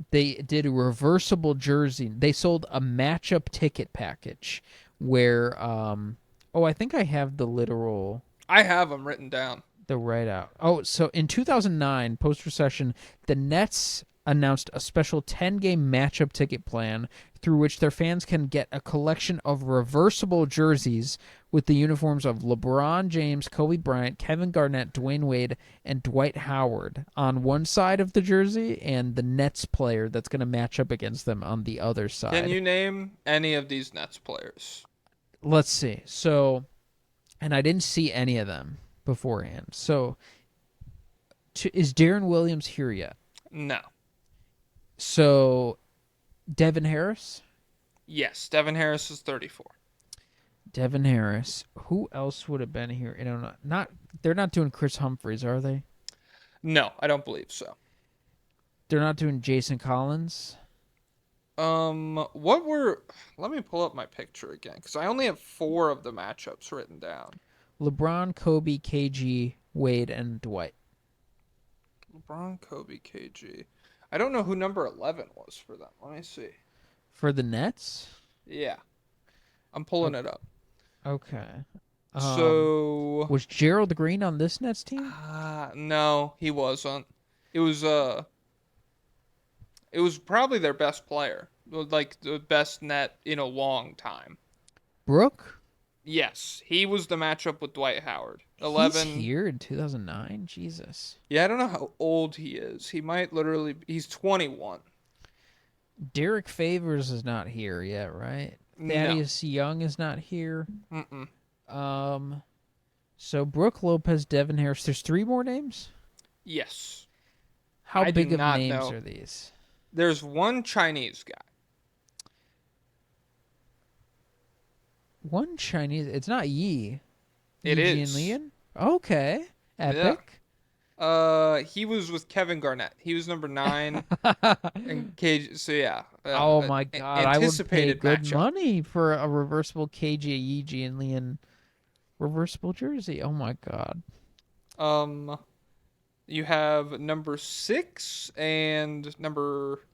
Speaker 2: they did a reversible jersey. They sold a matchup ticket package where I think I have the literal.
Speaker 3: I have them written down.
Speaker 2: The write out. Oh, so in 2009, post-recession, the Nets announced a special 10-game matchup ticket plan through which their fans can get a collection of reversible jerseys with the uniforms of LeBron James, Kobe Bryant, Kevin Garnett, Dwayne Wade, and Dwight Howard on one side of the jersey, and the Nets player that's going to match up against them on the other side.
Speaker 3: Can you name any of these Nets players?
Speaker 2: Let's see. So, and I didn't see any of them beforehand. So, is Darren Williams here yet?
Speaker 3: No.
Speaker 2: So, Devin Harris?
Speaker 3: Yes, Devin Harris is 34.
Speaker 2: Devin Harris. Who else would have been here? They're not doing Chris Humphries, are they?
Speaker 3: No, I don't believe so.
Speaker 2: They're not doing Jason Collins?
Speaker 3: Let me pull up my picture again, because I only have 4 of the matchups written down.
Speaker 2: LeBron, Kobe, KG, Wade, and Dwight.
Speaker 3: LeBron, Kobe, KG. I don't know who number 11 was for them. Let me see.
Speaker 2: For the Nets?
Speaker 3: Yeah. I'm pulling it up.
Speaker 2: Okay.
Speaker 3: So
Speaker 2: was Gerald Green on this Nets team?
Speaker 3: No, he wasn't. It was probably their best player. Like the best net in a long time.
Speaker 2: Brooke?
Speaker 3: Yes, he was the matchup with Dwight Howard. 11.
Speaker 2: He's here in 2009? Jesus.
Speaker 3: Yeah, I don't know how old he is. He might he's 21.
Speaker 2: Derek Favors is not here yet, right? Thaddeus Young is not here.
Speaker 3: Mm-mm.
Speaker 2: So Brooke Lopez, Devin Harris. There's 3 more names?
Speaker 3: Yes.
Speaker 2: How
Speaker 3: I do
Speaker 2: big of
Speaker 3: not
Speaker 2: names
Speaker 3: know.
Speaker 2: are these?
Speaker 3: There's one Chinese guy.
Speaker 2: One Chinese. It's not Yi.
Speaker 3: It
Speaker 2: Yi
Speaker 3: is.
Speaker 2: Jianlian? Okay. Epic.
Speaker 3: He was with Kevin Garnett. He was number 9 in cage. So yeah.
Speaker 2: Oh my god, I would pay
Speaker 3: anticipated
Speaker 2: good
Speaker 3: matchup.
Speaker 2: money for a reversible KJ Yi Jianlian reversible jersey. Oh my god.
Speaker 3: You have number 6 and number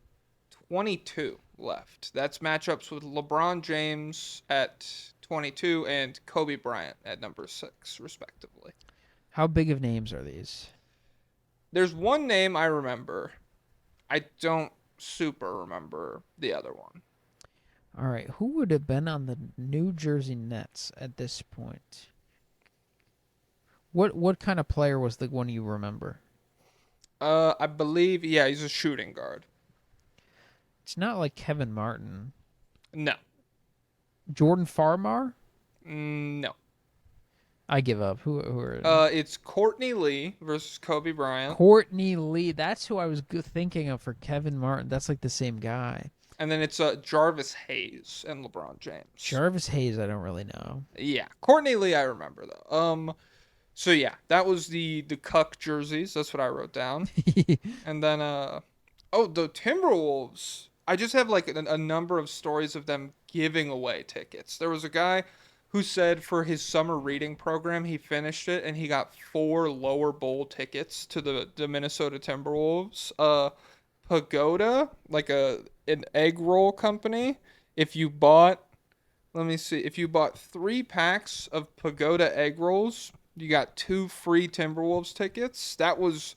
Speaker 3: 22 left. That's matchups with LeBron James at 22 and Kobe Bryant at number 6, respectively.
Speaker 2: How big of names are these?
Speaker 3: There's one name I remember. I don't super remember the other one.
Speaker 2: All right, who would have been on the New Jersey Nets at this point? What kind of player was the one you remember?
Speaker 3: I believe, yeah, he's a shooting guard.
Speaker 2: It's not like Kevin Martin.
Speaker 3: No.
Speaker 2: Jordan Farmar?
Speaker 3: No.
Speaker 2: I give up. Who are
Speaker 3: It's Courtney Lee versus Kobe Bryant.
Speaker 2: Courtney Lee. That's who I was thinking of for Kevin Martin. That's like the same guy.
Speaker 3: And then it's Jarvis Hayes and LeBron James.
Speaker 2: Jarvis Hayes, I don't really know.
Speaker 3: Yeah. Courtney Lee, I remember, though. So, yeah, that was the Cuck jerseys. That's what I wrote down. And then, the Timberwolves. I just have, like, a number of stories of them giving away tickets. There was a guy who said for his summer reading program, he finished it, and he got 4 lower bowl tickets to the Minnesota Timberwolves. Pagoda, like an egg roll company, if you bought 3 packs of Pagoda egg rolls, you got 2 free Timberwolves tickets. That was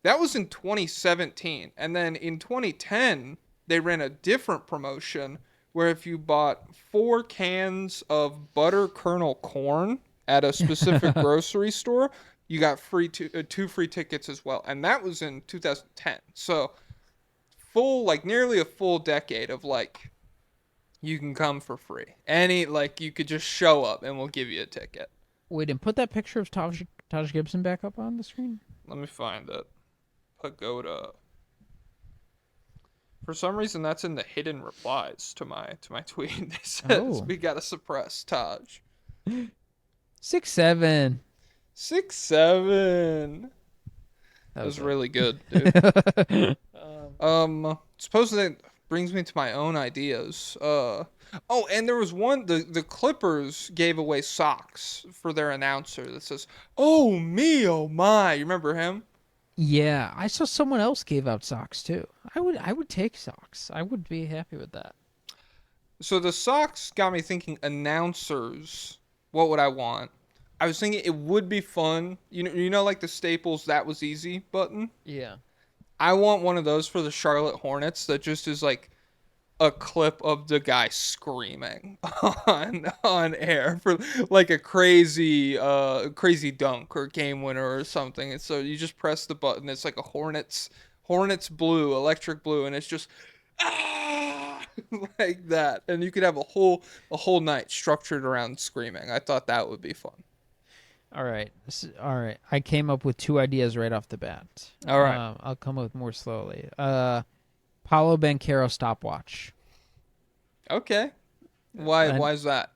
Speaker 3: in 2017. And then in 2010, they ran a different promotion where if you bought 4 cans of butter kernel corn at a specific grocery store, you got 2 free tickets as well. And that was in 2010. So nearly a full decade of like, you can come for free. You could just show up and we'll give you a ticket.
Speaker 2: Wait, and put that picture of Taj Gibson back up on the screen.
Speaker 3: Let me find it. Pagoda. For some reason, that's in the hidden replies to my tweet. They says we gotta suppress Taj.
Speaker 2: 6'7".
Speaker 3: 6'7". That was really good, dude. Supposedly that brings me to my own ideas. And there was one. The Clippers gave away socks for their announcer that says, "Oh me, oh my." You remember him?
Speaker 2: Yeah, I saw someone else gave out socks too. I would take socks. I would be happy with that.
Speaker 3: So the socks got me thinking. Announcers, what would I want? I was thinking it would be fun. You know, like the Staples "That Was Easy" button.
Speaker 2: Yeah.
Speaker 3: I want one of those for the Charlotte Hornets that just is like a clip of the guy screaming on air for like a crazy dunk or game winner or something. And so you just press the button. It's like a Hornets blue, electric blue, and it's just like that. And you could have a whole night structured around screaming. I thought that would be fun.
Speaker 2: All right. I came up with 2 ideas right off the bat.
Speaker 3: All right.
Speaker 2: I'll come up with more slowly. Paulo Banchero stopwatch.
Speaker 3: Okay. Why is that?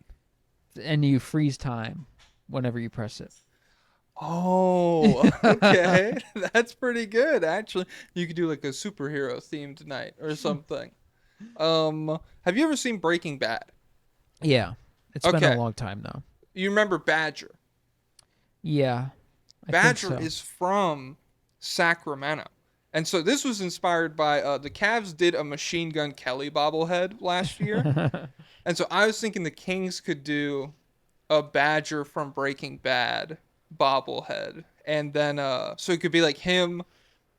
Speaker 2: And you freeze time whenever you press it.
Speaker 3: Oh, okay. That's pretty good, actually. You could do like a superhero themed night or something. Have you ever seen Breaking Bad?
Speaker 2: Yeah. It's been a long time now.
Speaker 3: You remember Badger?
Speaker 2: Yeah.
Speaker 3: Badger is from Sacramento. And so this was inspired by the Cavs did a Machine Gun Kelly bobblehead last year. And so I was thinking the Kings could do a Badger from Breaking Bad bobblehead. And then so it could be like him,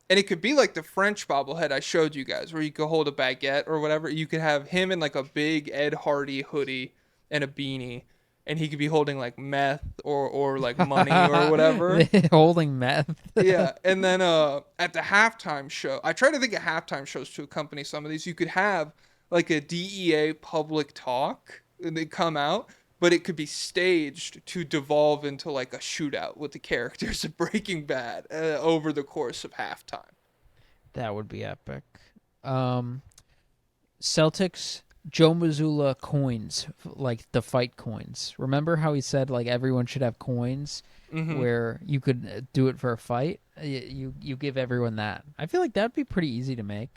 Speaker 3: and it could be like the French bobblehead I showed you guys where you could hold a baguette or whatever. You could have him in like a big Ed Hardy hoodie and a beanie. And he could be holding like meth or like money or whatever.
Speaker 2: Holding meth.
Speaker 3: Yeah. And then at the halftime show, I try to think of halftime shows to accompany some of these. You could have like a DEA public talk, and they come out, but it could be staged to devolve into like a shootout with the characters of Breaking Bad over the course of halftime.
Speaker 2: That would be epic. Celtics, Joe Mazzulla coins, like the fight coins. Remember how he said like everyone should have coins where you could do it for a fight? You give everyone that. I feel like that'd be pretty easy to make.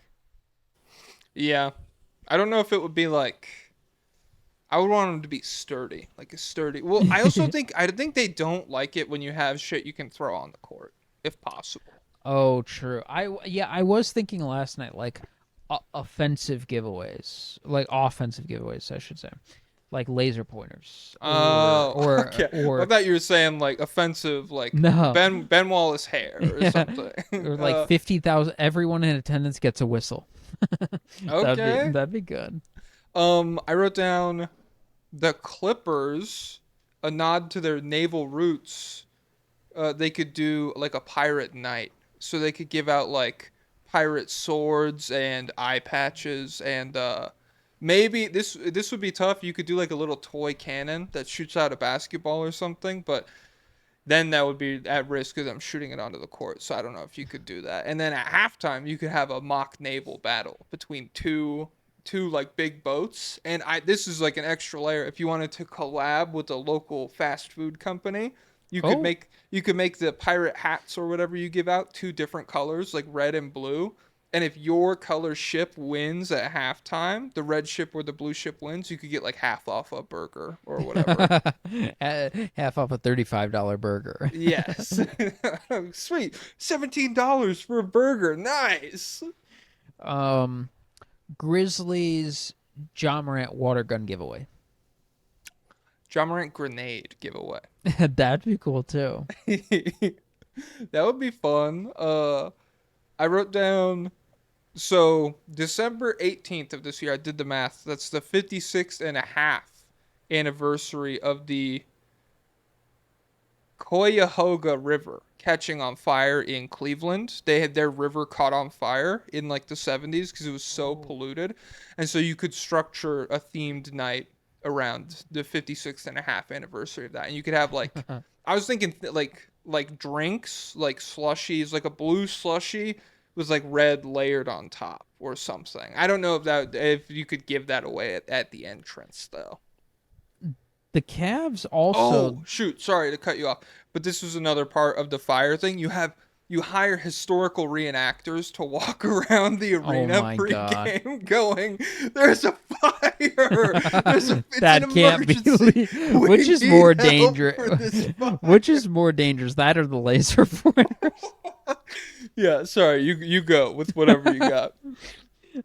Speaker 3: Yeah. I don't know if it would be like, I would want them to be sturdy, like a sturdy. Well, I also think they don't like it when you have shit you can throw on the court, if possible.
Speaker 2: Oh, true. I was thinking last night like offensive giveaways, like offensive giveaways, I should say, like laser pointers. Or
Speaker 3: okay. I thought you were saying like offensive, like
Speaker 2: no.
Speaker 3: Ben Wallace hair or something,
Speaker 2: or like 50,000. Everyone in attendance gets a whistle.
Speaker 3: Okay,
Speaker 2: that'd be good.
Speaker 3: I wrote down the Clippers, a nod to their naval roots. They could do like a pirate night, so they could give out like pirate swords and eye patches, and maybe this would be tough. You could do like a little toy cannon that shoots out a basketball or something, but then that would be at risk because I'm shooting it onto the court. So I don't know if you could do that. And then at halftime, you could have a mock naval battle between two like big boats. And this is like an extra layer. If you wanted to collab with a local fast food company, you could make the pirate hats or whatever you give out 2 different colors, like red and blue. And if your color ship wins at halftime, the red ship or the blue ship wins, you could get like half off a burger or whatever.
Speaker 2: Half off a $35 burger.
Speaker 3: Yes. Sweet. $17 for a burger. Nice.
Speaker 2: Grizzlies Ja Morant water gun giveaway.
Speaker 3: Ja Morant grenade giveaway.
Speaker 2: That'd be cool too.
Speaker 3: That would be fun. I wrote down, so December 18th of this year, I did the math. That's the 56th and a half anniversary of the Cuyahoga River catching on fire in Cleveland. They had their river caught on fire in like the 70s because it was so polluted. And so you could structure a themed night around the 56th and a half anniversary of that. And you could have like, I was thinking like drinks, like slushies, like a blue slushie with like red layered on top or something. I don't know if you could give that away at the entrance though.
Speaker 2: The Cavs also.
Speaker 3: Oh shoot! Sorry to cut you off, but this was another part of the fire thing. You hire historical reenactors to walk around the arena pregame, going, "There's a fire!
Speaker 2: That can't be. Which is more dangerous? Which is more dangerous? That or the laser pointers?
Speaker 3: Yeah, sorry. You go with whatever you got.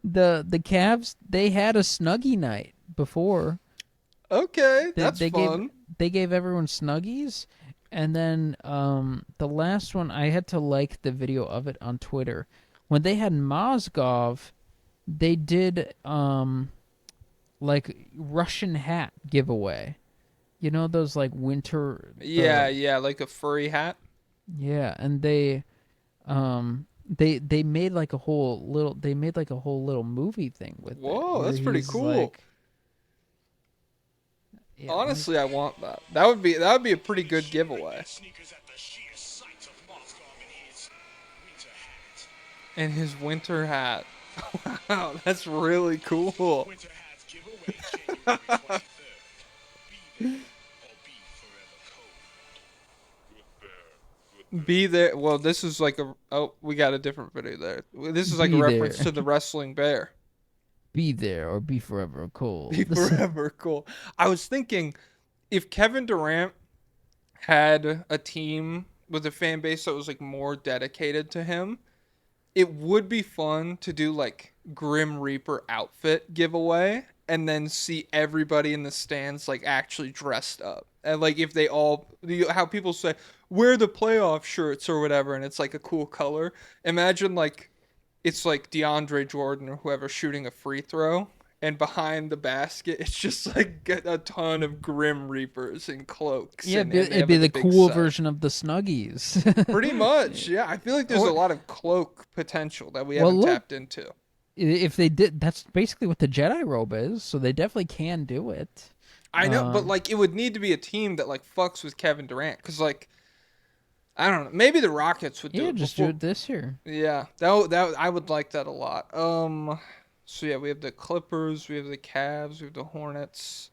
Speaker 2: The Cavs, they had a Snuggie night before.
Speaker 3: Okay, that's fun.
Speaker 2: They gave everyone Snuggies, and then the last one, I had to like the video of it on Twitter. When they had Mozgov, they did like Russian hat giveaway. You know those like winter.
Speaker 3: Yeah, like a furry hat.
Speaker 2: Yeah, and they made like a whole little movie thing with.
Speaker 3: Whoa, that's pretty cool.
Speaker 2: Like,
Speaker 3: yeah, honestly, I want that. That would be a pretty good giveaway. And his winter hat. Wow, that's really cool. Be there. Well, this is like we got a different video there. This is like a reference to the wrestling bear.
Speaker 2: Be there or be forever cold.
Speaker 3: Be forever cold. I was thinking, if Kevin Durant had a team with a fan base that was like more dedicated to him, it would be fun to do like Grim Reaper outfit giveaway and then see everybody in the stands like actually dressed up. And like if they all, how people say, wear the playoff shirts or whatever, and it's like a cool color. Imagine like it's like DeAndre Jordan or whoever shooting a free throw, and behind the basket, it's just like a ton of Grim Reapers in cloaks.
Speaker 2: Yeah, it'd be the cool version of the Snuggies.
Speaker 3: Pretty much, yeah. I feel like there's a lot of cloak potential that we haven't tapped into.
Speaker 2: If they did, that's basically what the Jedi robe is. So they definitely can do it.
Speaker 3: I know, but like it would need to be a team that like fucks with Kevin Durant, because like I don't know, maybe the Rockets would do
Speaker 2: Yeah,
Speaker 3: it
Speaker 2: just
Speaker 3: before.
Speaker 2: do it this year.
Speaker 3: Yeah, that I would like that a lot. So yeah, we have the Clippers, we have the Cavs, we have the Hornets.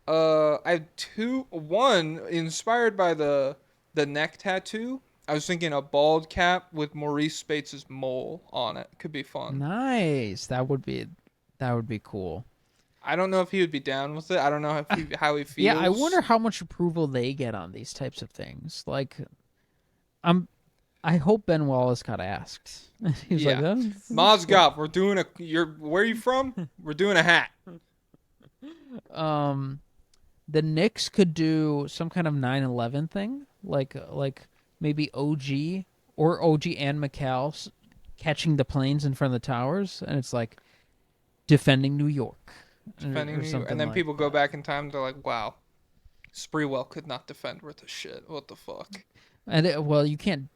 Speaker 3: I have two. One inspired by the neck tattoo. I was thinking a bald cap with Maurice Spates' mole on it could be fun.
Speaker 2: Nice. That would be cool.
Speaker 3: I don't know if he would be down with it. I don't know if how he
Speaker 2: Yeah, I wonder
Speaker 3: feels.
Speaker 2: how much approval they get on these types of things. Like, I'm I hope Ben Wallace got asked. He's like,
Speaker 3: Yeah,
Speaker 2: oh, this is cool.
Speaker 3: Mozgov, we're doing a. You're where are you from? We're doing a hat.
Speaker 2: Um, the Knicks could do some kind of 9/11 thing, like maybe OG and McCall catching the planes in front of the towers, and it's like defending New York
Speaker 3: Defending
Speaker 2: or
Speaker 3: you, and
Speaker 2: something
Speaker 3: then
Speaker 2: like
Speaker 3: people go
Speaker 2: that.
Speaker 3: back in time. They're like, "Wow, Spreewell could not defend worth a shit. What the fuck?"
Speaker 2: And well, you can't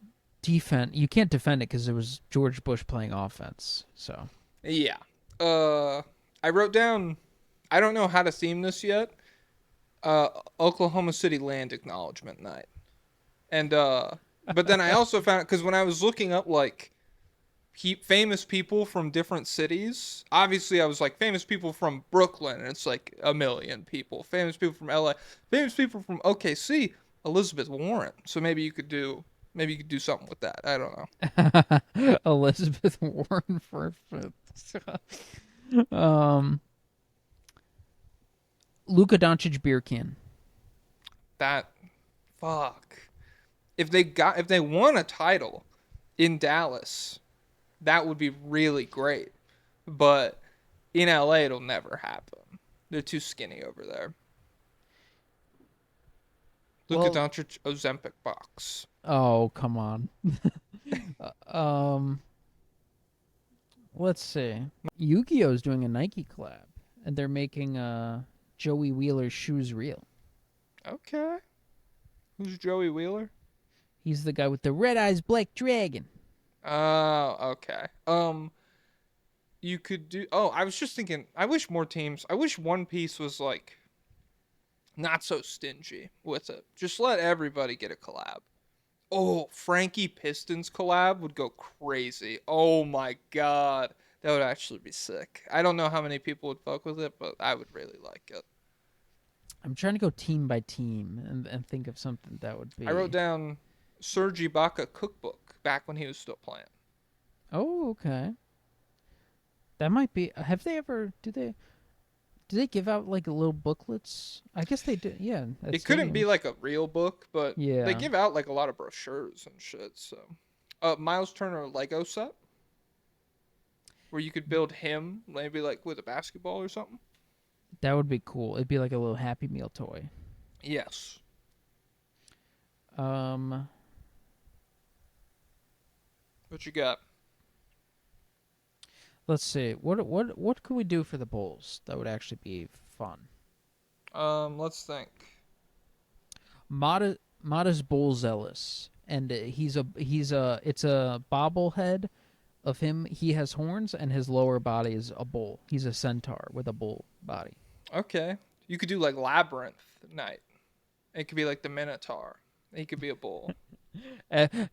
Speaker 2: defend it because it was George Bush playing offense. So
Speaker 3: Yeah. I wrote down. I don't know how to theme this yet. Uh, Oklahoma City land acknowledgement night, and but then I also found because when I was looking up like famous people from different cities, obviously I was like famous people from Brooklyn, and it's like a million people. Famous people from LA, famous people from OKC, Elizabeth Warren. So maybe you could do something with that. I don't know.
Speaker 2: Elizabeth Warren for um Luka Doncic beer can.
Speaker 3: That fuck. If they won a title in Dallas, that would be really great. But in LA, it'll never happen. They're too skinny over there. Luka
Speaker 2: Well,
Speaker 3: Doncic Ozempic box.
Speaker 2: oh come on. um, let's see. Yu-Gi-Oh's doing a Nike collab, and they're making Joey Wheeler's shoes real.
Speaker 3: Okay. Who's Joey Wheeler?
Speaker 2: He's the guy with the red eyes, black dragon.
Speaker 3: Oh, okay. You could do. Oh, I was just thinking. I wish more teams. I wish One Piece was like not so stingy with it. Just let everybody get a collab. Oh, Frankie Pistons collab would go crazy. Oh my god. That would actually be sick. I don't know how many people would fuck with it, but I would really like it.
Speaker 2: I'm trying to go team by team and think of something that would
Speaker 3: I wrote
Speaker 2: be.
Speaker 3: down Serge Ibaka cookbook back when he was still playing.
Speaker 2: Oh, okay. That might be. Have they ever? Do they give out like little booklets? I guess they do. Yeah, at
Speaker 3: It couldn't be
Speaker 2: stadiums.
Speaker 3: like a real book, but they
Speaker 2: Yeah,
Speaker 3: give out like a lot of brochures and shit. So, Miles Turner Lego set where you could build him maybe like with a basketball or something.
Speaker 2: that would be cool. It'd be like a little Happy Meal toy.
Speaker 3: Yes.
Speaker 2: Um,
Speaker 3: What you got?
Speaker 2: let's see. What could we do for the Bulls that would actually be fun?
Speaker 3: Let's think.
Speaker 2: Mata's Bull Zealous, and it's a bobblehead of him. He has horns, and his lower body is a bull. He's a centaur with a bull body.
Speaker 3: Okay. You could do like Labyrinth night. It could be like the Minotaur. He could be a bull.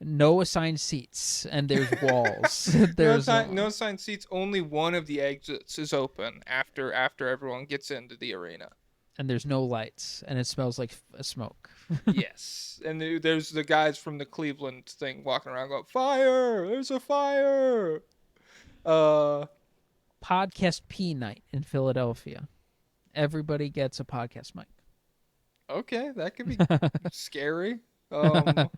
Speaker 2: No assigned seats, and there's walls.
Speaker 3: No,
Speaker 2: there's
Speaker 3: no assigned seats. Only one of the exits is open after everyone gets into the arena.
Speaker 2: and there's no lights, and it smells like smoke.
Speaker 3: Yes, and there's the guys from the Cleveland thing walking around going, "Fire! There's a fire!" Uh,
Speaker 2: Podcast P night in Philadelphia. Everybody gets a podcast mic.
Speaker 3: okay, that could be scary. Let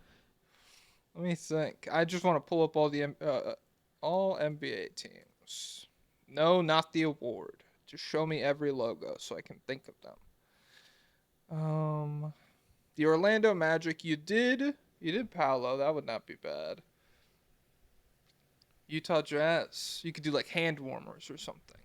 Speaker 3: me think. I just want to pull up all NBA teams. No, not the award. Just show me every logo so I can think of them. The Orlando Magic. You did Paolo. That would not be bad. Utah Jazz. You could do like hand warmers or something.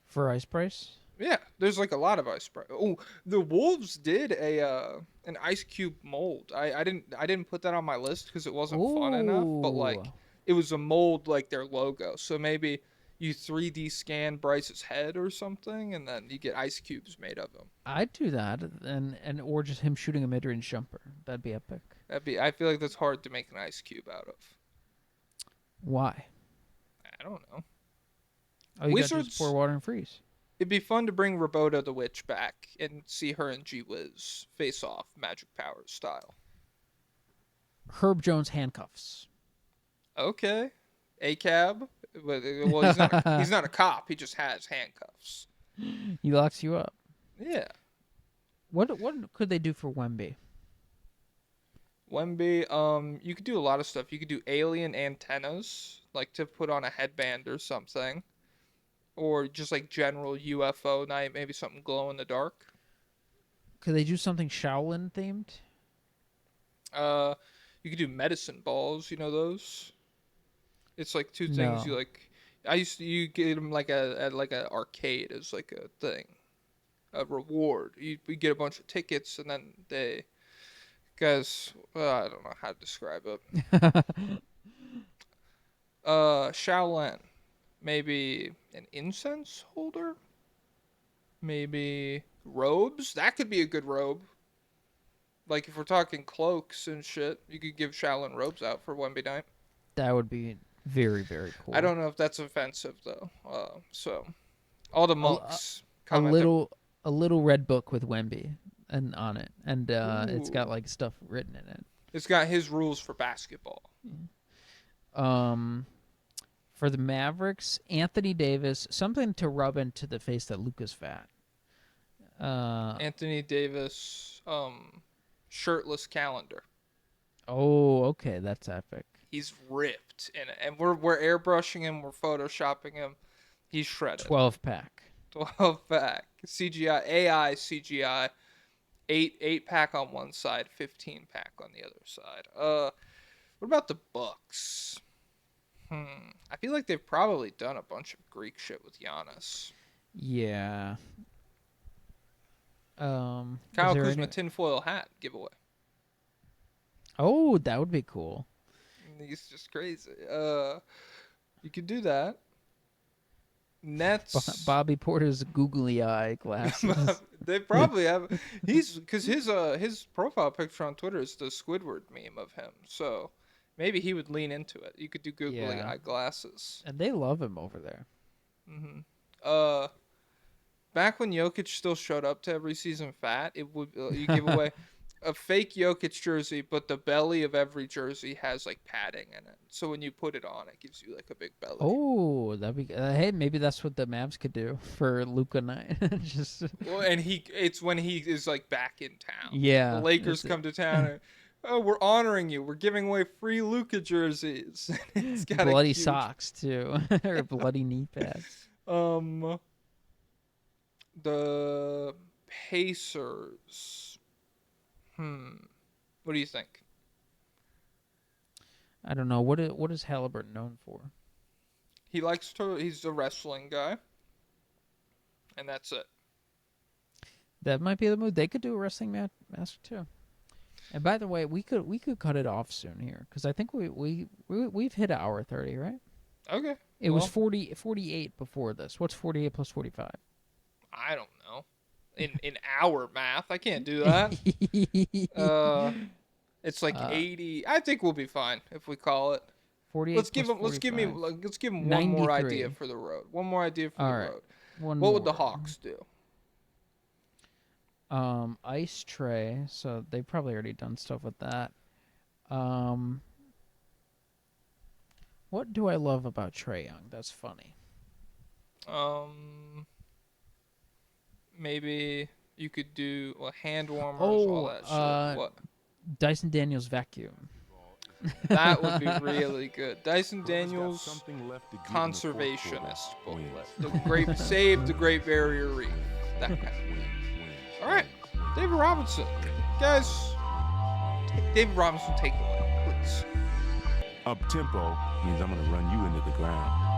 Speaker 2: For Ice Price?
Speaker 3: Yeah, there's like a lot of ice. Oh, the Wolves did an ice cube mold. I didn't put that on my list because it wasn't fun enough. But
Speaker 2: Ooh.
Speaker 3: like, it was a mold like their logo. So maybe you 3D scan Bryce's head or something, and then you get ice cubes made of him.
Speaker 2: I'd do that, and or just him shooting a mid-range jumper. That'd be epic.
Speaker 3: I feel like that's hard to make an ice cube out of.
Speaker 2: Why?
Speaker 3: I don't know.
Speaker 2: Oh, you gotta just pour water and freeze.
Speaker 3: It'd be fun to bring Roboto the Witch back and see her and G-Wiz face off Magic Powers style.
Speaker 2: Herb Jones handcuffs.
Speaker 3: Okay. A-cab? Well, he's not a cop. He just has handcuffs.
Speaker 2: He locks you up.
Speaker 3: Yeah.
Speaker 2: What could they do for Wemby?
Speaker 3: Wemby, you could do a lot of stuff. You could do alien antennas, like to put on a headband or something. Or just like general UFO night, maybe something glow in the dark.
Speaker 2: Could they do something Shaolin themed?
Speaker 3: You could do medicine balls. You know those? It's like two things
Speaker 2: No.
Speaker 3: you like. You get them like at like an arcade as like a thing, a reward. You get a bunch of tickets and then guys, I don't know how to describe it. Shaolin. Maybe an incense holder? Maybe robes? That could be a good robe. Like, if we're talking cloaks and shit, you could give Shaolin robes out for Wemby night.
Speaker 2: That would be very, very cool.
Speaker 3: I don't know if that's offensive, though. So, all the monks
Speaker 2: a little red book with Wemby and on it. And it's got, like, stuff written in it.
Speaker 3: It's got his rules for basketball.
Speaker 2: For the Mavericks, Anthony Davis, something to rub into the face that Luka's fat.
Speaker 3: Anthony Davis, shirtless calendar.
Speaker 2: Oh, okay, that's epic.
Speaker 3: He's ripped, and we're airbrushing him, we're photoshopping him. He's shredded.
Speaker 2: 12-pack.
Speaker 3: 12-pack. CGI, AI CGI. 8-pack on one side, 15-pack on the other side. What about the Bucks? I feel like they've probably done a bunch of Greek shit with Giannis.
Speaker 2: Yeah.
Speaker 3: Kyle Kuzma tinfoil hat giveaway.
Speaker 2: Oh, that would be cool.
Speaker 3: He's just crazy. You could do that. Nets.
Speaker 2: Bobby Porter's googly eye glasses.
Speaker 3: They probably have. Because his profile picture on Twitter is the Squidward meme of him. So maybe he would lean into it. You could do googly eye glasses.
Speaker 2: And they love him over there.
Speaker 3: Mm-hmm. Back when Jokic still showed up to every season fat, it would you give away a fake Jokic jersey, but the belly of every jersey has like padding in it. So when you put it on, it gives you like a big belly.
Speaker 2: Oh, that'd be hey, maybe that's what the Mavs could do for Luka night. Just
Speaker 3: well, and it's when he is like back in town.
Speaker 2: Yeah,
Speaker 3: the Lakers come to town. And, oh, we're honoring you. We're giving away free Luka jerseys. It's got
Speaker 2: bloody socks too, or bloody knee pads.
Speaker 3: The Pacers. What do you think?
Speaker 2: I don't know. What is Halliburton known for?
Speaker 3: He's a wrestling guy. And that's it.
Speaker 2: That might be the move. They could do a wrestling match too. And by the way, we could cut it off soon here because I think we've hit hour 30, right?
Speaker 3: Okay.
Speaker 2: It was 48 before this. What's 48 plus 45?
Speaker 3: I don't know. In hour math, I can't do that. It's like 80. I think we'll be fine if we call it.
Speaker 2: 48.
Speaker 3: Let's give him one more idea for the road. One more idea for the road. What would the Hawks do?
Speaker 2: Ice tray. So they've probably already done stuff with that. What do I love about Trae Young? That's funny.
Speaker 3: Maybe you could do hand warmers, all that shit. What?
Speaker 2: Dyson Daniels vacuum.
Speaker 3: That would be really good. Dyson Daniels conservationist booklet. Save the Great Barrier Reef. That kind of thing. All right, David Robinson, guys. David Robinson, take away, please.
Speaker 4: Up tempo means I'm gonna run you into the ground.